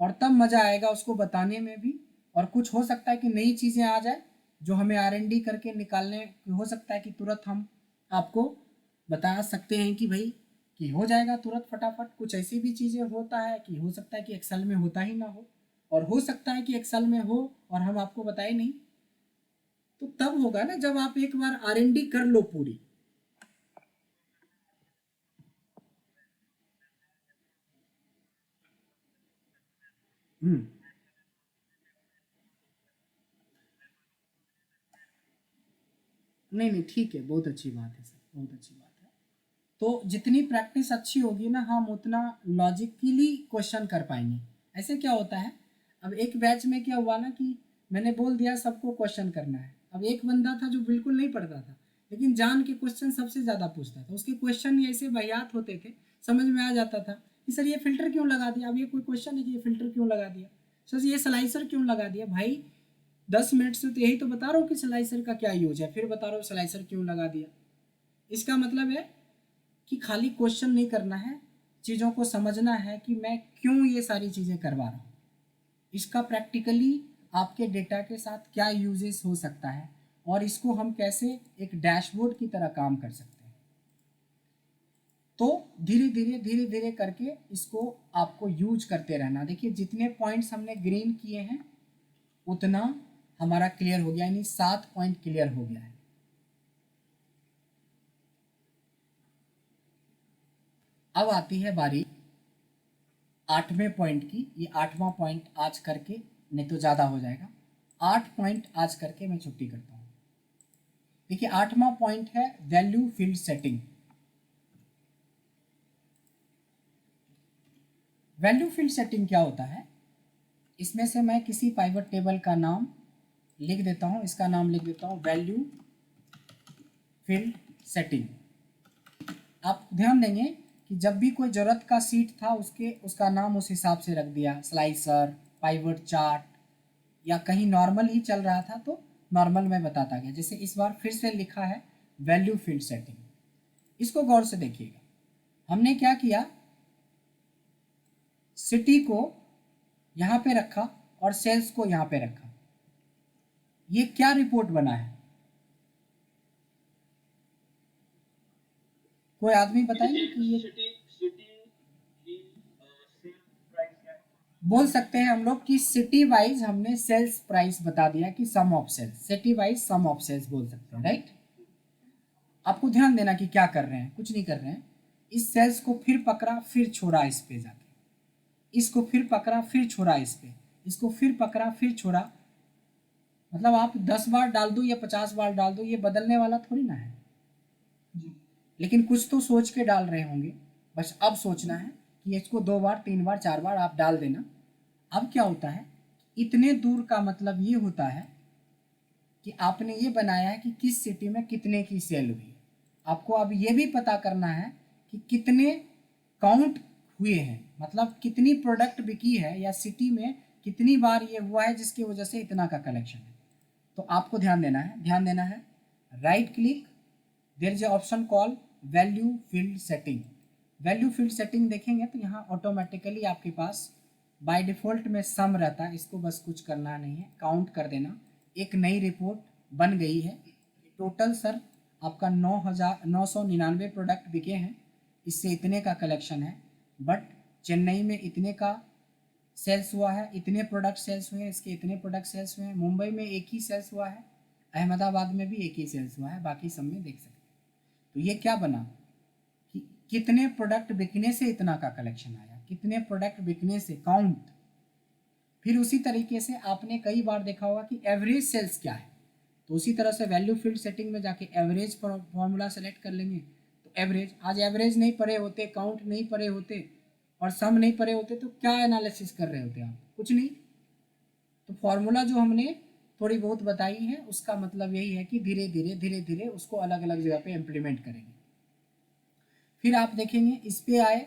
और तब मज़ा आएगा उसको बताने में भी। और कुछ हो सकता है कि नई चीज़ें आ जाए जो हमें R&D करके निकालने, हो सकता है कि तुरंत हम आपको बता सकते हैं कि भाई कि हो जाएगा तुरंत फटाफट। कुछ ऐसी भी चीज़ें होता है कि हो सकता है कि एक्सेल में होता ही ना हो, और हो सकता है कि एक्सेल में हो और हम आपको बताए नहीं। तो तब होगा ना जब आप एक बार R&D कर लो पूरी। हम्म। नहीं नहीं, ठीक है, बहुत अच्छी बात है सर, बहुत अच्छी बात है। तो जितनी प्रैक्टिस अच्छी होगी ना, हम उतना लॉजिकली क्वेश्चन कर पाएंगे। ऐसे क्या होता है, अब एक बैच में क्या हुआ ना कि मैंने बोल दिया सबको क्वेश्चन करना है। अब एक बंदा था जो बिल्कुल नहीं पढ़ता था, लेकिन जान के क्वेश्चन सबसे ज़्यादा पूछता था। उसके क्वेश्चन ही ऐसे वाहियात होते थे, समझ में आ जाता था कि सर ये फिल्टर क्यों लगा दिया। अब ये कोई क्वेश्चन है कि ये फिल्टर क्यों लगा दिया, सर ये स्लाइसर क्यों लगा दिया। भाई 10 मिनट से तो यही तो बता रहा हूँ कि स्लाइसर का क्या यूज है, फिर बता रहा हूँ स्लाइसर क्यों लगा दिया। इसका मतलब है कि खाली क्वेश्चन नहीं करना है, चीज़ों को समझना है कि मैं क्यों ये सारी चीज़ें करवा रहा हूँ, इसका प्रैक्टिकली आपके डेटा के साथ क्या यूजेस हो सकता है, और इसको हम कैसे एक डैशबोर्ड की तरह काम कर सकते हैं। तो धीरे धीरे करके इसको आपको यूज करते रहना। देखिए जितने पॉइंट्स हमने ग्रीन किए हैं उतना हमारा क्लियर हो गया, यानी 7 पॉइंट क्लियर हो गया है। अब आती है बारी 8वें पॉइंट की। ये 8वां पॉइंट आज करके, नहीं तो ज़्यादा हो जाएगा, 8 पॉइंट आज करके मैं छुट्टी करता हूँ। देखिए 8वां पॉइंट है value field setting. Value field setting क्या होता है, इसमें से मैं किसी पाइवट टेबल का नाम लिख देता हूँ, इसका नाम लिख देता हूँ वैल्यू फील्ड सेटिंग। आप ध्यान देंगे कि जब भी कोई ज़रूरत का सीट था उसका नाम उस हिसाब से रख दिया, स्लाइसर, पाइवट चार्ट, या कहीं नॉर्मल ही चल रहा था तो नॉर्मल में बताता गया। जैसे इस बार फिर से लिखा है वैल्यू फील्ड सेटिंग। इसको गौर से देखिएगा, हमने क्या किया, सिटी को यहाँ पे रखा और सेल्स को यहाँ पे रखा। ये क्या रिपोर्ट बना है, कोई आदमी बताएंगे कि ये बोल सकते हैं हम लोग कि सिटी वाइज हमने सेल्स प्राइस बता दिया कि sum of sales, city wise sum of sales बोल सकते हैं, राइट। आपको ध्यान देना कि क्या कर रहे हैं, कुछ नहीं कर रहे हैं। इस सेल्स को फिर पकड़ा फिर छोड़ा इस पे जाके, इसको फिर पकड़ा फिर छोड़ा इस पे, इसको फिर पकड़ा फिर छोड़ा। मतलब आप 10 बार डाल दो या 50 बार डाल दो, ये बदलने वाला थोड़ी ना है। लेकिन कुछ तो सोच के डाल रहे होंगे। बस अब सोचना है कि इसको 2 बार 3 बार 4 बार आप डाल देना। अब क्या होता है, इतने दूर का मतलब ये होता है कि आपने ये बनाया है कि किस सिटी में कितने की सेल हुई। आपको अब ये भी पता करना है कि कितने काउंट हुए हैं, मतलब कितनी प्रोडक्ट बिकी है, या सिटी में कितनी बार ये हुआ है जिसकी वजह से इतना का कलेक्शन है। तो आपको ध्यान देना है right click, there is option call value field setting. Value field setting देखेंगे तो यहाँ ऑटोमेटिकली आपके पास बाय डिफ़ॉल्ट में सम रहता है, इसको बस कुछ करना नहीं है, काउंट कर देना। एक नई रिपोर्ट बन गई है। टोटल सर आपका 9,999 प्रोडक्ट बिके हैं, इससे इतने का कलेक्शन है, बट चेन्नई में इतने का सेल्स हुआ है, इतने प्रोडक्ट सेल्स हुए हैं, इसके इतने प्रोडक्ट सेल्स हुए हैं, मुंबई में एक ही सेल्स हुआ है, अहमदाबाद में भी एक ही सेल्स हुआ है, बाकी सब में देख सकते हैं। तो ये क्या बना कि कितने प्रोडक्ट बिकने से इतना का कलेक्शन आया, कितने प्रोडक्ट बिकने से काउंट। फिर उसी तरीके से आपने कई बार देखा होगा कि एवरेज सेल्स क्या है, तो उसी तरह से वैल्यू फील्ड सेटिंग में जाके एवरेज फॉर्मूला सेलेक्ट कर लेंगे। तो एवरेज, आज एवरेज नहीं पढ़े होते, काउंट नहीं पढ़े होते और सम नहीं पढ़े होते तो क्या एनालिसिस कर रहे होते आप, कुछ नहीं। तो फॉर्मूला जो हमने थोड़ी बहुत बताई है उसका मतलब यही है कि धीरे धीरे उसको अलग अलग जगह पे इम्प्लीमेंट करेंगे। फिर आप देखेंगे इस पे आए,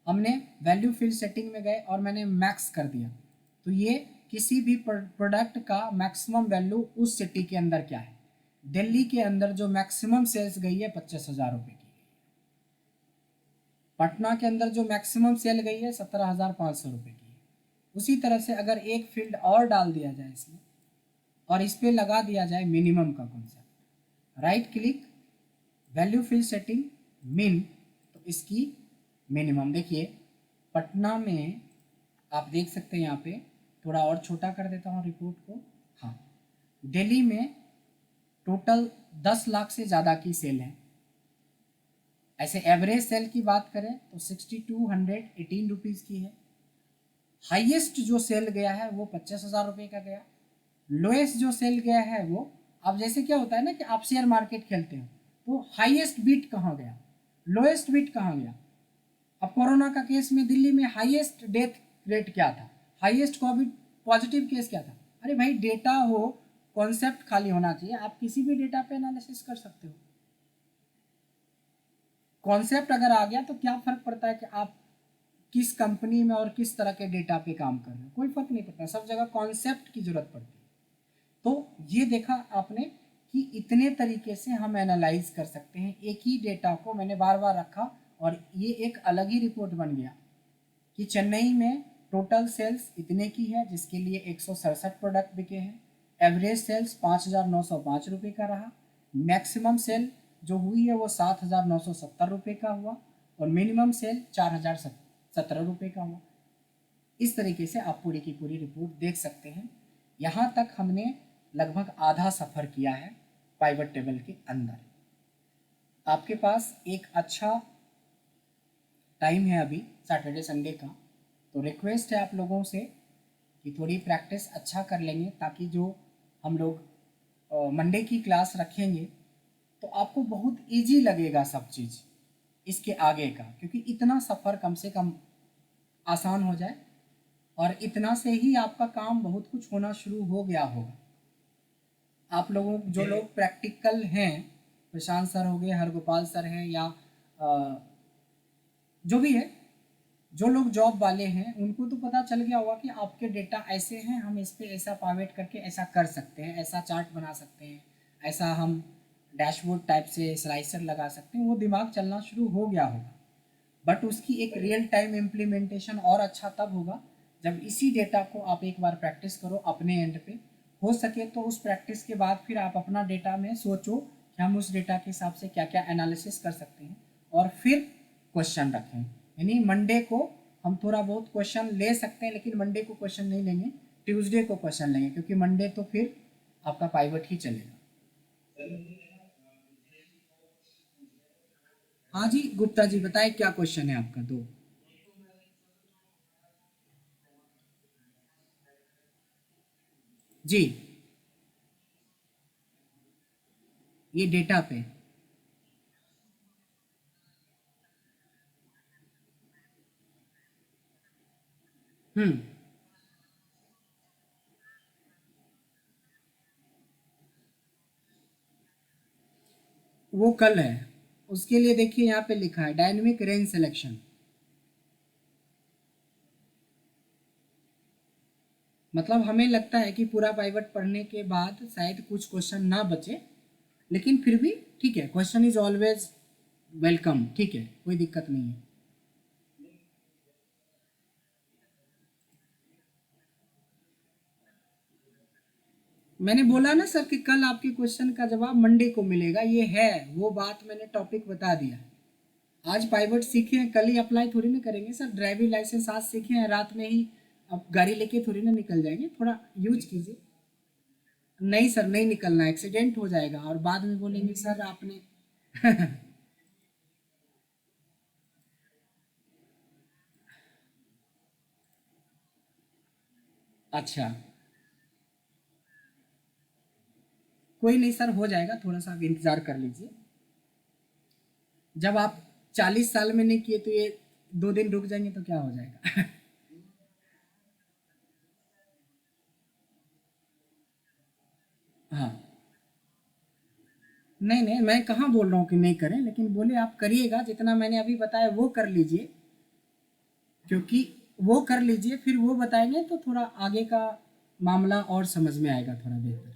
हमने वैल्यू फील्ड सेटिंग में गए और मैंने मैक्स कर दिया। तो ये किसी भी प्रोडक्ट का मैक्सिमम वैल्यू उस सिटी के अंदर क्या है। दिल्ली के अंदर जो मैक्सिमम सेल्स गई है 25,000 रुपये की, पटना के अंदर जो मैक्सिमम सेल गई है 17,500 रुपये की। उसी तरह से अगर एक फील्ड और डाल दिया जाए इसमें और इस पर लगा दिया जाए मिनिमम का concept, right click, value field setting, मिन, तो इसकी मिनिमम देखिए पटना में आप देख सकते हैं, यहाँ पे थोड़ा और छोटा कर देता हूँ रिपोर्ट को। हाँ, दिल्ली में टोटल 10 लाख से ज़्यादा की सेल है। ऐसे एवरेज सेल की बात करें तो 6,218 रुपीज़ की है। हाईएस्ट जो सेल गया है वो 25,000 रुपये का गया। लोएस्ट जो सेल गया है वो, अब जैसे क्या होता है ना कि आप शेयर मार्केट खेलते हो तो हाईएस्ट बीट कहाँ गया, लोएस्ट बीट कहाँ गया। अब कोरोना का केस में दिल्ली में हाईएस्ट डेथ रेट क्या था, हाईएस्ट कोविड पॉजिटिव केस क्या था। अरे भाई डेटा हो, कॉन्सेप्ट खाली होना चाहिए, आप किसी भी डेटा पे एनालिसिस कर सकते हो। कॉन्सेप्ट अगर आ गया तो क्या फर्क पड़ता है कि आप किस कंपनी में और किस तरह के डेटा पे काम कर रहे हो, कोई फर्क नहीं पड़ता, सब जगह कॉन्सेप्ट की जरूरत पड़ती है। तो ये देखा आपने कि इतने तरीके से हम एनालाइज कर सकते हैं। एक ही डेटा को मैंने बार बार रखा और ये एक अलग ही रिपोर्ट बन गया कि चेन्नई में टोटल सेल्स इतने की है जिसके लिए 167 प्रोडक्ट बिके हैं। एवरेज सेल्स 5,905 रुपये का रहा। मैक्सिमम सेल जो हुई है वो 7,970 रुपये का हुआ और मिनिमम सेल 4,017 रुपये का हुआ। इस तरीके से आप पूरी की पूरी रिपोर्ट देख सकते हैं। यहाँ तक हमने लगभग आधा सफ़र किया है पाइवट टेबल के अंदर। आपके पास एक अच्छा टाइम है अभी सैटरडे संडे का, तो रिक्वेस्ट है आप लोगों से कि थोड़ी प्रैक्टिस अच्छा कर लेंगे ताकि जो हम लोग मंडे की क्लास रखेंगे तो आपको बहुत इजी लगेगा सब चीज़ इसके आगे का, क्योंकि इतना सफ़र कम से कम आसान हो जाए और इतना से ही आपका काम बहुत कुछ होना शुरू हो गया होगा। आप लोगों जो लोग प्रैक्टिकल हैं, प्रशांत सर हो गए, हरगोपाल सर हैं या जो भी है, जो लोग जॉब वाले हैं उनको तो पता चल गया होगा कि आपके डेटा ऐसे हैं, हम इस पर ऐसा पावेट करके ऐसा कर सकते हैं, ऐसा चार्ट बना सकते हैं, ऐसा हम डैशबोर्ड टाइप से स्लाइसर लगा सकते हैं, वो दिमाग चलना शुरू हो गया होगा। बट उसकी एक रियल टाइम इम्प्लीमेंटेशन और अच्छा तब होगा जब इसी डेटा को आप एक बार प्रैक्टिस करो अपने एंड पे। हो सके तो उस प्रैक्टिस के बाद फिर आप अपना डेटा में सोचो कि हम उस डेटा के हिसाब से क्या क्या एनालिसिस कर सकते हैं और फिर क्वेश्चन रखें। यानी मंडे को हम थोड़ा बहुत क्वेश्चन ले सकते हैं, लेकिन मंडे को क्वेश्चन नहीं लेंगे, ट्यूसडे को क्वेश्चन लेंगे, क्योंकि मंडे तो फिर आपका पाइवट ही चलेगा। हाँ जी गुप्ता जी बताए क्या क्वेश्चन है आपका। तो जी ये डेटा पे हम्म, वो कल है। उसके लिए देखिए यहाँ पे लिखा है डायनेमिक रेंज सिलेक्शन। मतलब हमें लगता है कि पूरा पाइवट पढ़ने के बाद शायद कुछ क्वेश्चन ना बचे, लेकिन फिर भी ठीक है, क्वेश्चन इज ऑलवेज वेलकम, ठीक है, कोई दिक्कत नहीं है। मैंने बोला ना सर कि कल आपके क्वेश्चन का जवाब मंडे को मिलेगा, ये है वो बात, मैंने टॉपिक बता दिया। आज पाइवट सीखे हैं, कल ही अप्लाई थोड़ी ना करेंगे सर। ड्राइविंग लाइसेंस आज सीखे हैं, रात में ही अब गाड़ी लेके थोड़ी ना निकल जाएंगे, थोड़ा यूज कीजिए। नहीं सर, नहीं निकलना, एक्सीडेंट हो जाएगा और बाद में बोलेंगे सर आपने अच्छा, कोई नहीं सर, हो जाएगा, थोड़ा सा आप इंतज़ार कर लीजिए। जब आप 40 साल में नहीं किए तो ये 2 दिन रुक जाएंगे तो क्या हो जाएगा। हाँ, नहीं नहीं, मैं कहाँ बोल रहा हूँ कि नहीं करें, लेकिन बोले आप करिएगा, जितना मैंने अभी बताया वो कर लीजिए, क्योंकि वो कर लीजिए, फिर वो बताएंगे तो थोड़ा आगे का मामला और समझ में आएगा थोड़ा बेहतर।